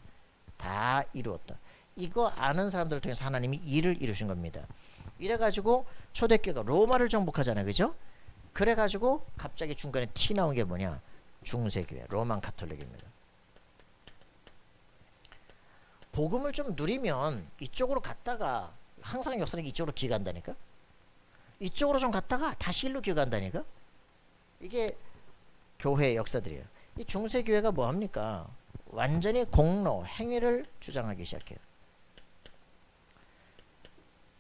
다 이루었다. 이거 아는 사람들을 통해서 하나님이 일을 이루신 겁니다. 이래가지고 초대교회가 로마를 정복하잖아요. 그죠? 그래가지고 갑자기 중간에 티 나온 게 뭐냐? 중세교회, 로만 가톨릭입니다. 복음을 좀 누리면 이쪽으로 갔다가 항상 역사는 이쪽으로 기간다니까. 이쪽으로 좀 갔다가 다시 일로 기어간다니까. 이게 교회의 역사들이에요. 이 중세교회가 뭐합니까? 완전히 공로, 행위를 주장하기 시작해요.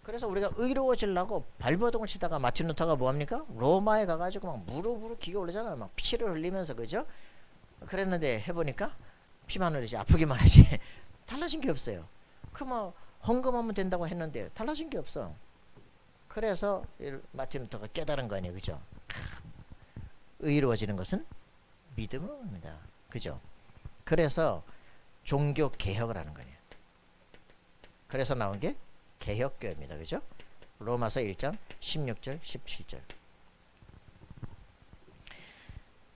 그래서 우리가 의로워지려고 발버둥을 치다가 마틴 루터가 뭐합니까? 로마에 가가지고 막 무릎으로 기어 오르잖아요. 막 피를 흘리면서, 그죠? 그랬는데 해보니까 피만 흘리지 아프기만 하지 달라진 게 없어요. 그 뭐 헌금하면 된다고 했는데 달라진 게 없어. 그래서 마틴 루터가 깨달은 거 아니에요, 그죠? 의로워지는 것은 믿음으로입니다, 그죠? 그래서 종교 개혁을 하는 거예요. 그래서 나온 게 개혁교회입니다, 그죠? 로마서 1장 16절 17절.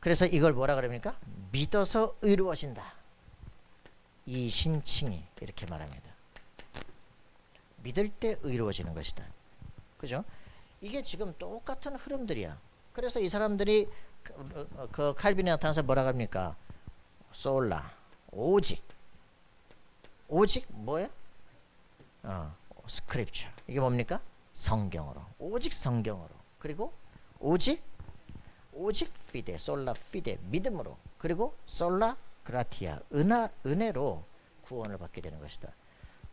그래서 이걸 뭐라 그럽니까? 믿어서 의로워진다, 이 신칭이 이렇게 말합니다. 믿을 때 의로워지는 것이다, 그죠? 이게 지금 똑같은 흐름들이야. 그래서 이 사람들이 그 칼빈이 나타나서 뭐라 합니까? 솔라, 오직 뭐야? 스크립처. 이게 뭡니까? 성경으로, 오직 성경으로. 그리고 오직 피데, 솔라 피데, 믿음으로. 그리고 솔라 그라티아, 은혜로 구원을 받게 되는 것이다.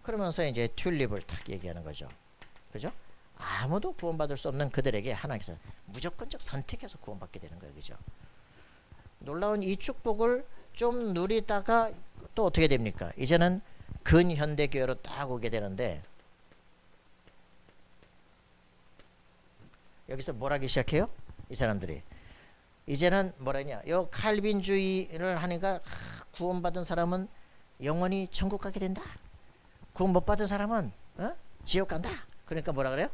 그러면서 이제 튤립을 딱 얘기하는 거죠, 그죠? 아무도 구원받을 수 없는 그들에게 하나님께서 무조건적 선택해서 구원받게 되는 거예요, 그죠? 놀라운 이 축복을 좀 누리다가 또 어떻게 됩니까? 이제는 근현대교회로 딱 오게 되는데, 여기서 뭘 하기 시작해요? 이 사람들이 이제는 뭐라냐, 요 칼빈주의를 하니까 구원받은 사람은 영원히 천국 가게 된다, 구원 못 받은 사람은 지옥 간다. 그러니까 뭐라 그래요?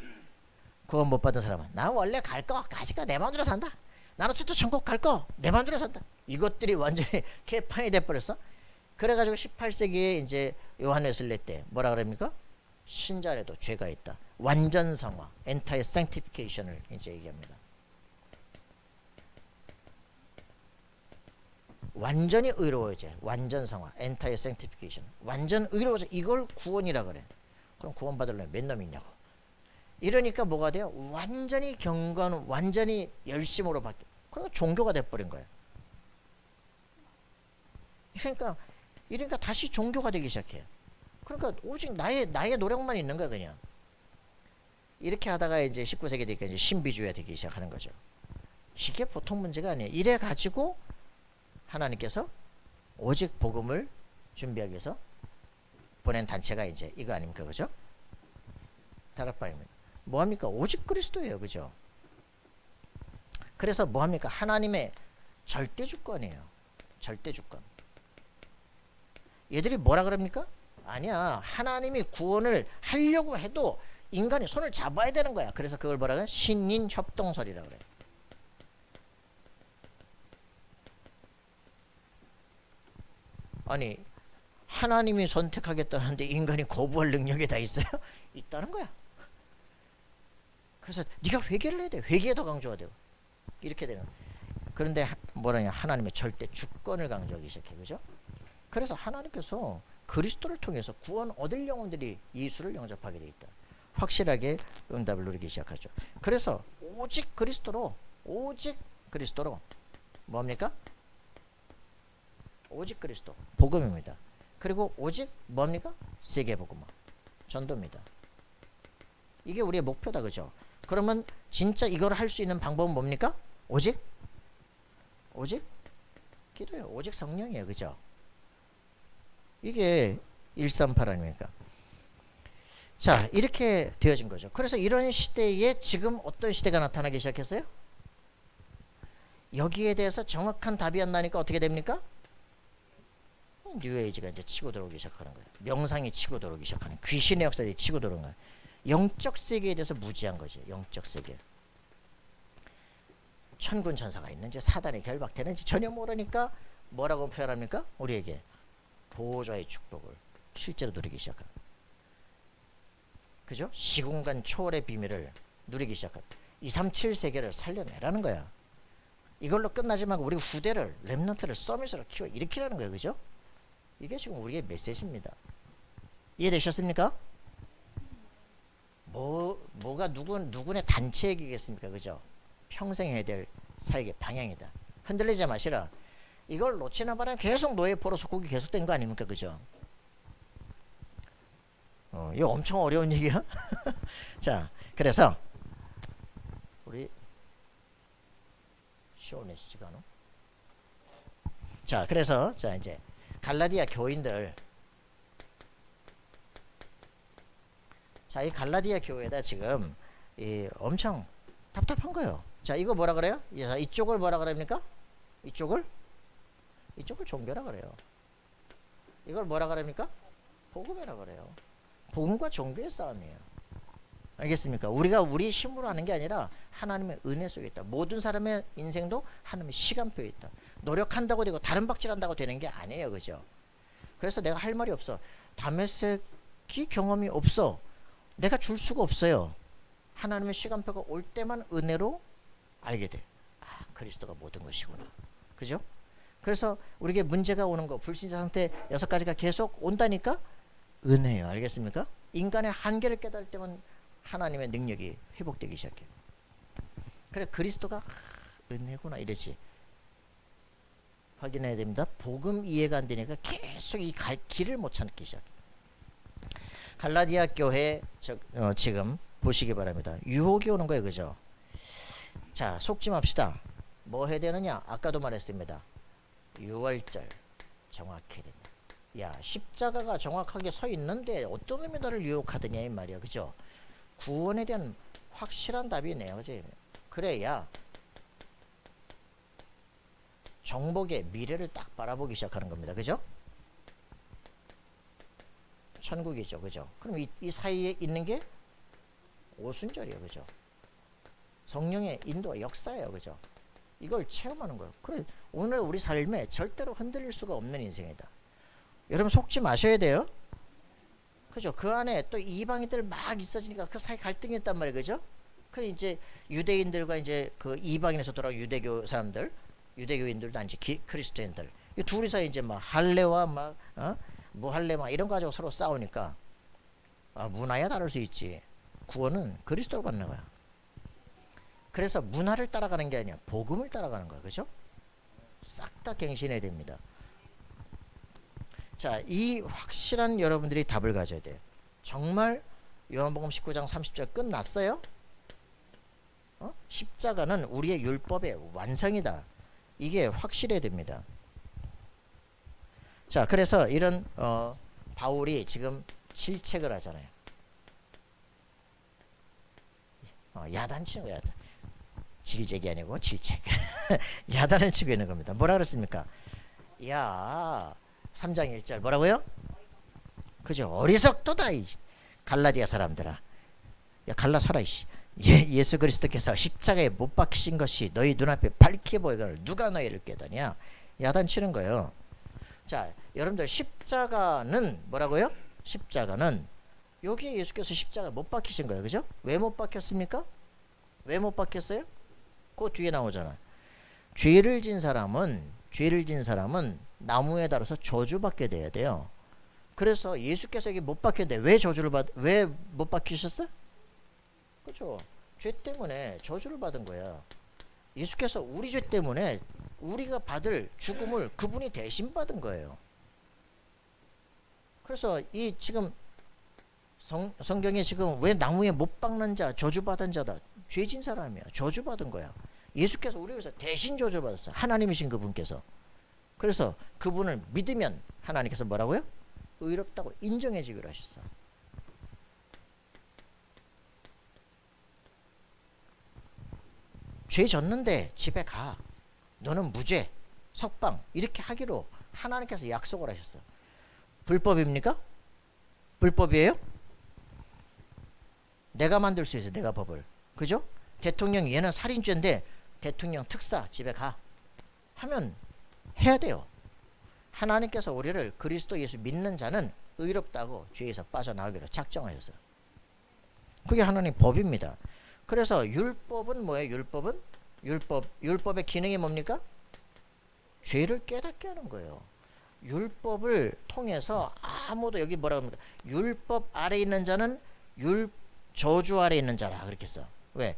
구원 못 받은 사람은 나 원래 갈 거 가지가 내 마음대로 산다, 나는 어쨌든 천국 갈 거 내 마음대로 산다. 이것들이 완전히 개판이 돼버렸어. 그래가지고 18세기에 이제 요한의 례 때 뭐라 그럽니까? 신자에도 죄가 있다, 완전 성화, 엔타이어 생티피케이션을 이제 얘기합니다. 완전히 의로워져, 완전 성화, 엔타이어 생티피케이션, 완전 의로워져. 이걸 구원이라 그래. 그럼 구원 받으려면 몇 놈이 있냐고. 이러니까 뭐가 돼요? 완전히 경건, 완전히 열심으로 바뀌어. 그러니까 종교가 돼버린 거예요. 그러니까 다시 종교가 되기 시작해요. 그러니까 오직 나의 노력만 있는 거야, 그냥. 이렇게 하다가 이제 19세기 되니까 이제 신비주의가 되기 시작하는 거죠. 이게 보통 문제가 아니에요. 이래 가지고 하나님께서 오직 복음을 준비하기 위해서 보낸 단체가 이제 이거 아닙니까, 그죠? 다락방입니다. 뭐합니까? 오직 그리스도예요, 그죠? 그래서 뭐합니까? 하나님의 절대 주권이에요. 절대 주권. 얘들이 뭐라 그럽니까? 아니야, 하나님이 구원을 하려고 해도 인간이 손을 잡아야 되는 거야. 그래서 그걸 뭐라 그래? 신인 협동설이라고 그래. 아니, 하나님이 선택하겠다는데 인간이 거부할 능력이 다 있어요? 있다는 거야. 그래서 네가 회개를 해야 돼. 회개에 더 강조가 돼요. 이렇게 되는. 그런데 뭐라냐, 하나님의 절대 주권을 강조하기 시작해, 그죠? 그래서 하나님께서 그리스도를 통해서 구원 얻을 영혼들이 예수를 영접하게 돼 있다. 확실하게 응답을 누리기 시작하죠. 그래서 오직 그리스도로 뭡니까? 오직 그리스도 복음입니다. 그리고 오직 뭡니까? 세계 복음, 전도입니다. 이게 우리의 목표다, 그죠? 그러면 진짜 이걸 할 수 있는 방법은 뭡니까? 오직 기도예요. 오직 성령이에요, 그죠? 이게 138 아닙니까? 자, 이렇게 되어진 거죠. 그래서 이런 시대에 지금 어떤 시대가 나타나기 시작했어요? 여기에 대해서 정확한 답이 안 나니까 어떻게 됩니까? 뉴에이지가 이제 치고 들어오기 시작하는 거예요. 명상이 치고 들어오기 시작하는, 귀신의 역사들이 치고 들어오는 거예요. 영적 세계에 대해서 무지한 거죠. 영적 세계. 천군 천사가 있는지 사단이 결박되는지 전혀 모르니까 뭐라고 표현합니까? 우리에게 보호자의 축복을 실제로 누리기 시작합니다. 그죠? 시공간 초월의 비밀을 누리기 시작합니다. 237 세계를 살려내라는 거야. 이걸로 끝나지 말고 우리 후대를, 렘넌트를 서밋으로 키워 일으키라는 거예요, 그죠? 이게 지금 우리의 메시지입니다. 이해되셨습니까? 뭐가 누구네 단체 얘기겠습니까? 그죠? 평생 해야 될 사역의 방향이다. 흔들리지 마시라. 이걸 놓치는 바람에 계속 노예 포로 속국이 계속된 거 아닙니까? 그죠? 이거 엄청 어려운 얘기야. 자, 그래서 우리 시원해지지가 않아. 자, 그래서 자 이제 갈라디아 교인들, 자, 이 갈라디아 교회에다 지금 엄청 답답한 거예요. 자, 이거 뭐라 그래요? 이쪽을 뭐라 그럽니까? 이쪽을 종교라 그래요. 이걸 뭐라 그럽니까? 복음이라 그래요. 복음과 종교의 싸움이에요. 알겠습니까? 우리가 우리 힘으로 하는 게 아니라 하나님의 은혜 속에 있다. 모든 사람의 인생도 하나님의 시간표에 있다. 노력한다고 되고 다른 박질한다고 되는 게 아니에요. 그죠? 그래서 내가 할 말이 없어. 다메섹이 경험이 없어. 내가 줄 수가 없어요. 하나님의 시간표가 올 때만 은혜로 알게 돼. 아, 그리스도가 모든 것이구나. 그죠? 그래서 우리에게 문제가 오는 거, 불신자 상태 6가지가 계속 온다니까 은혜예요. 알겠습니까? 인간의 한계를 깨달을 때만 하나님의 능력이 회복되기 시작해요. 그래, 그리스도가 은혜구나 이러지. 확인해야 됩니다. 복음 이해가 안 되니까 계속 이 길을 못 찾기 시작해요. 갈라디아 교회 지금 보시기 바랍니다. 유혹이 오는 거예요. 그죠? 자, 속지 맙시다. 뭐 해야 되느냐? 아까도 말했습니다. 6월절 정확해야 된다. 야, 십자가가 정확하게 서 있는데 어떤 놈이 나를 유혹하더냐 이 말이야. 그죠? 구원에 대한 확실한 답이 있네요. 그죠? 그래야 정복의 미래를 딱 바라보기 시작하는 겁니다. 그죠? 천국이죠. 그죠? 그럼 이 사이에 있는 게 오순절이에요. 그죠? 성령의 인도와 역사예요. 그죠? 이걸 체험하는 거예요. 그래, 오늘 우리 삶에 절대로 흔들릴 수가 없는 인생이다. 여러분 속지 마셔야 돼요. 그죠? 그 안에 또 이방인들 막 있어지니까 그 사이 갈등이 있단 말이에요. 그죠? 그 이제 유대인들과 이제 그 이방인에서 돌아온 유대교 사람들, 유대교인들도 아니지 크리스천들, 이 둘이서 이제 막 할례와 막 무할례 막 이런 거 가지고 서로 싸우니까 문화야 다를 수 있지. 구원은 그리스도로 받는 거야. 그래서 문화를 따라가는 게 아니야. 복음을 따라가는 거야. 그죠? 싹 다 갱신해야 됩니다. 자, 이 확실한 여러분들이 답을 가져야 돼요. 정말 요한복음 19장 30절 끝났어요? 십자가는 우리의 율법의 완성이다. 이게 확실해야 됩니다. 자, 그래서 이런 바울이 지금 질책을 하잖아요. 야단치는 거야. 질책이 아니고 질책. 야단을 치고 있는 겁니다. 뭐라 그랬습니까? 야, 3장 1절 뭐라고요? 그죠? 어리석도다 이 갈라디아 사람들아. 야, 갈라서라 이씨. 예수 그리스도께서 십자가에 못 박히신 것이 너희 눈앞에 밝게 보이거늘 누가 너희를 깨더냐. 야단치는 거예요. 자, 여러분들 십자가는 뭐라고요? 십자가는 여기에 예수께서 십자가 못 박히신 거예요. 그죠? 왜 못 박혔습니까? 왜 못 박혔어요? 그 뒤에 나오잖아. 죄를 진 사람은 나무에 달아서 저주받게 돼야 돼요. 그래서 예수께서 여기 못 박혔는데 왜 못 박히셨어? 그죠? 죄 때문에 저주를 받은 거야. 예수께서 우리 죄 때문에 우리가 받을 죽음을 그분이 대신 받은 거예요. 그래서 이 지금 성경에 지금 왜 나무에 못 박는 자 저주받은 자다. 죄진 사람이야. 저주받은 거야. 예수께서 우리 위해서 대신 저주받았어. 하나님이신 그분께서. 그래서 그분을 믿으면 하나님께서 뭐라고요? 의롭다고 인정해 주기로 하셨어. 죄 졌는데 집에 가. 너는 무죄, 석방 이렇게 하기로 하나님께서 약속을 하셨어. 불법입니까? 불법이에요? 내가 만들 수 있어. 내가 법을. 그죠? 대통령 얘는 살인죄인데 대통령 특사 집에 가 하면 해야 돼요. 하나님께서 우리를 그리스도 예수 믿는 자는 의롭다고 죄에서 빠져나가기로 작정하셨어요. 그게 하나님 법입니다. 그래서 율법은 뭐예요? 율법의 기능이 뭡니까? 죄를 깨닫게 하는 거예요. 율법을 통해서 아무도 여기 뭐라고 합니까? 율법 아래 있는 자는 저주 아래 있는 자라 그렇게 써. 왜?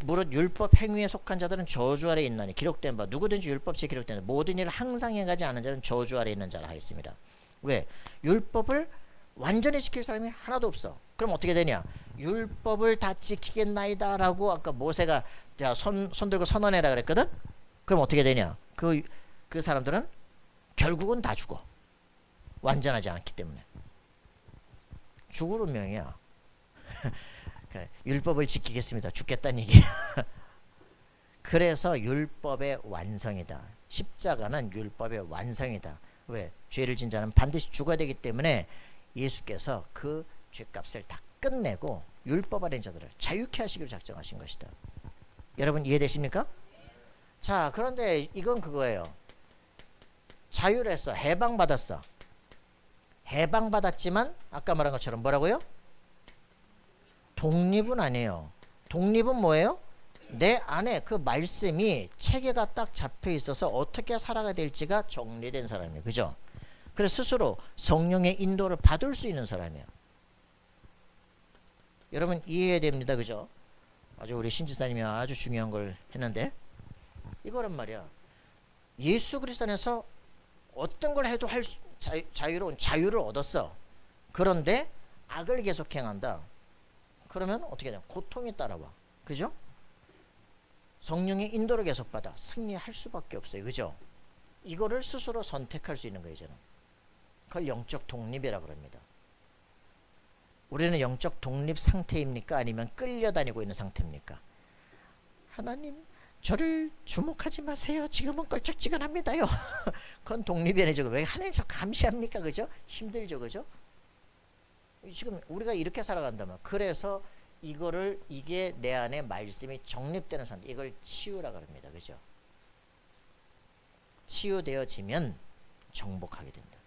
무릇 율법 행위에 속한 자들은 저주 아래 있나니 기록된 바 누구든지 율법책에 기록된 모든 일을 항상 행하지 않은 자는 저주 아래 있는 자라 하였습니다. 왜? 율법을 완전히 지킬 사람이 하나도 없어. 그럼 어떻게 되냐? 율법을 다 지키겠나이다 라고 아까 모세가 손 들고 선언해라 그랬거든. 그럼 어떻게 되냐? 그 사람들은 결국은 다 죽어. 완전하지 않기 때문에. 죽을 운명이야. 율법을 지키겠습니다. 죽겠다는 얘기야. 그래서 율법의 완성이다. 십자가는 율법의 완성이다. 왜? 죄를 진 자는 반드시 죽어야 되기 때문에 예수께서 그 죄값을 다 끝내고 율법 아래 자들을 자유케 하시기로 작정하신 것이다. 여러분 이해되십니까? 자, 그런데 이건 그거예요. 자유를 했어. 해방받았어. 해방받았지만 아까 말한 것처럼 뭐라고요? 독립은 아니에요. 독립은 뭐예요? 내 안에 그 말씀이 체계가 딱 잡혀 있어서 어떻게 살아가야 될지가 정리된 사람이에요. 그죠? 그래서 스스로 성령의 인도를 받을 수 있는 사람이에요. 여러분 이해해야 됩니다. 그죠? 아주 우리 신지사님이 아주 중요한 걸 했는데 이거란 말이야. 예수 그리스도 안에서 어떤 걸 해도 자유로운 자유를 얻었어. 그런데 악을 계속 행한다. 그러면 어떻게 되냐? 고통이 따라와. 그죠? 성령의 인도를 계속 받아 승리할 수밖에 없어요. 그죠? 이거를 스스로 선택할 수 있는 거예요. 저는. 그걸 영적 독립이라고 합니다. 우리는 영적 독립 상태입니까? 아니면 끌려다니고 있는 상태입니까? 하나님 저를 주목하지 마세요. 지금은 껄쩍지근합니다요. 그건 독립이 아니죠. 왜 하나님 저 감시합니까? 그죠? 힘들죠. 그죠? 지금 우리가 이렇게 살아간다면 그래서 이게 내 안에 말씀이 정립되는 상태, 이걸 치유라고 합니다. 그죠? 치유되어지면 정복하게 된다.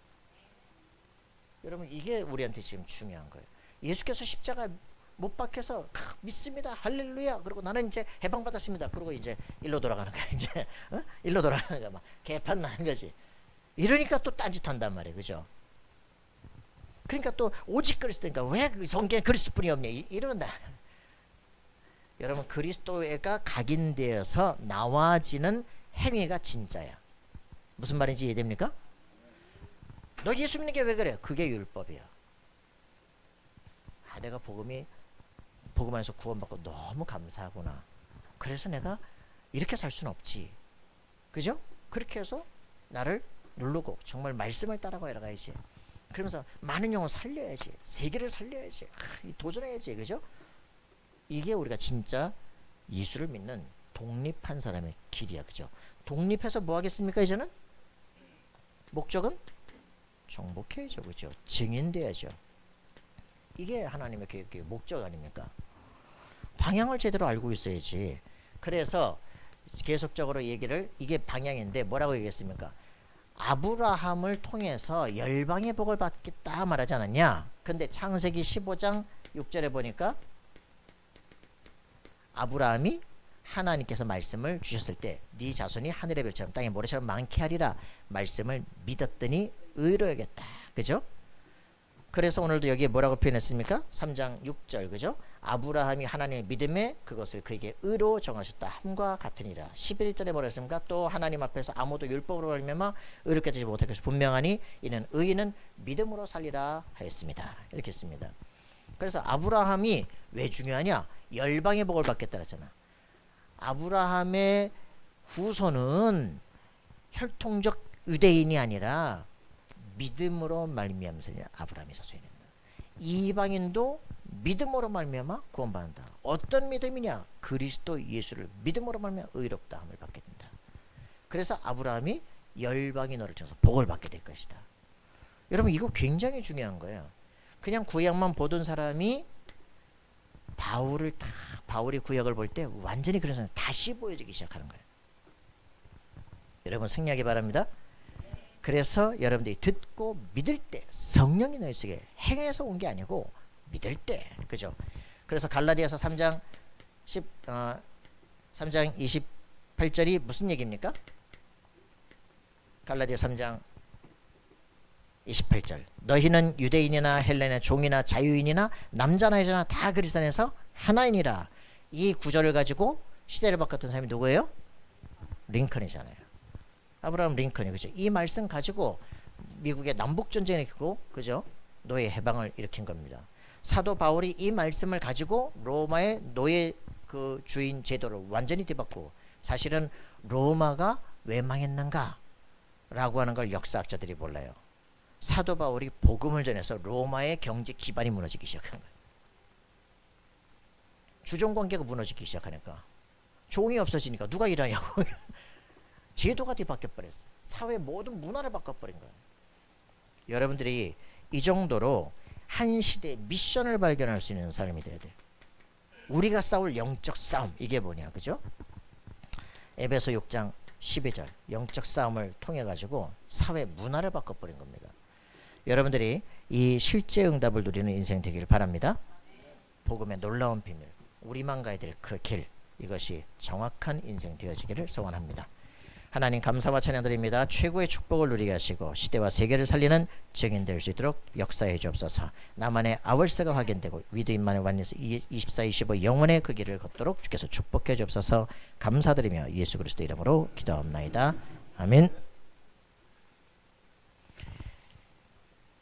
여러분 이게 우리한테 지금 중요한 거예요. 예수께서 십자가 못 박혀서 믿습니다. 할렐루야. 그리고 나는 이제 해방받았습니다. 그리고 이제 일로 돌아가는 거야. 이제 일로 돌아가는 거야. 막 개판 나는 거지. 이러니까 또 딴짓한단 말이에요. 그죠? 그러니까 또 오직 그리스도니까 왜 성경에 그리스도뿐이 없냐 이런다. 여러분 그리스도가 각인되어서 나와지는 행위가 진짜야. 무슨 말인지 이해됩니까? 너 예수 믿는 게 왜 그래? 그게 율법이야. 내가 복음 안에서 구원받고 너무 감사하구나. 그래서 내가 이렇게 살 수는 없지. 그죠? 그렇게 해서 나를 누르고 정말 말씀을 따라가 가야지. 그러면서 많은 영혼 살려야지. 세계를 살려야지. 도전해야지. 그죠? 이게 우리가 진짜 예수를 믿는 독립한 사람의 길이야. 그죠? 독립해서 뭐 하겠습니까? 이제는? 목적은? 정복해야죠. 그죠? 증인돼야죠. 이게 하나님의 계획의 목적 아닙니까? 방향을 제대로 알고 있어야지. 그래서 계속적으로 얘기를 이게 방향인데 뭐라고 얘기했습니까? 아브라함을 통해서 열방의 복을 받겠다 말하지 않았냐? 근데 창세기 15장 6절에 보니까 아브라함이 하나님께서 말씀을 주셨을 때 네 자손이 하늘의 별처럼 땅의 모래처럼 많게 하리라 말씀을 믿었더니 의로 여겼다. 그죠? 그래서 오늘도 여기에 뭐라고 표현했습니까? 3장 6절 그죠? 아브라함이 하나님의 믿음에 그것을 그에게 의로 정하셨다 함과 같으니라. 11절에 뭐라 했습니까? 또 하나님 앞에서 아무도 율법으로 말미암아 의롭게 되지 못할 것이 분명하니 이는 의인은 믿음으로 살리라 하였습니다. 이렇게 했습니다. 그래서 아브라함이 왜 중요하냐? 열방의 복을 받겠다 했잖아. 아브라함의 후손은 혈통적 유대인이 아니라 믿음으로 말미암아서 아브라함이 자손이 된다. 이방인도 믿음으로 말미암아 구원받는다. 어떤 믿음이냐? 그리스도 예수를 믿음으로 말미암아 의롭다함을 받게 된다. 그래서 아브라함이 열방이 너를 통해서 복을 받게 될 것이다. 여러분 이거 굉장히 중요한 거예요. 그냥 구약만 보던 사람이 바울이 구약을 볼 때 완전히 그런 사람이 다시 보여지기 시작하는 거예요. 여러분 승리하기 바랍니다. 그래서 여러분들이 듣고 믿을 때 성령이 너희 속에 행해서 온 게 아니고 믿을 때 그죠? 그래서 갈라디아서 3장 28절이 무슨 얘기입니까? 갈라디아 3장 28절 너희는 유대인이나 헬레나 종이나 자유인이나 남자나 여자나 다 그리스도 안에서 하나이니라. 이 구절을 가지고 시대를 바꿨던 사람이 누구예요? 링컨이잖아요. 아브라함 링컨이. 그죠? 이 말씀 가지고 미국의 남북전쟁을 일으키고, 그죠? 노예 해방을 일으킨 겁니다. 사도 바울이 이 말씀을 가지고 로마의 노예 그 주인 제도를 완전히 뒤바꾸고, 사실은 로마가 왜 망했는가 라고 하는 걸 역사학자들이 몰라요. 사도 바울이 복음을 전해서 로마의 경제 기반이 무너지기 시작한 거예요. 주종관계가 무너지기 시작하니까, 종이 없어지니까 누가 일하냐고. 제도가 뒤바뀌어 버렸어요. 사회 모든 문화를 바꿔버린 거예요. 여러분들이 이 정도로 한 시대의 미션을 발견할 수 있는 사람이 돼야 돼요. 우리가 싸울 영적 싸움, 이게 뭐냐, 그죠? 에베소 6장 12절 영적 싸움을 통해 가지고 사회 문화를 바꿔버린 겁니다. 여러분들이 이 실제 응답을 누리는 인생 되기를 바랍니다. 복음의 놀라운 비밀, 우리만 가야 될 그 길, 이것이 정확한 인생 되어지기를 소원합니다. 하나님 감사와 찬양드립니다. 최고의 축복을 누리게 하시고 시대와 세계를 살리는 증인 될 수 있도록 역사해 주옵소서. 나만의 아월세가 확인되고 위드인만의 완리스 24-25 영원의 그 길을 걷도록 주께서 축복해 주옵소서. 감사드리며 예수 그리스도 이름으로 기도합나이다. 아멘.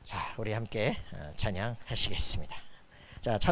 자, 우리 함께 찬양하시겠습니다. 자, 찬송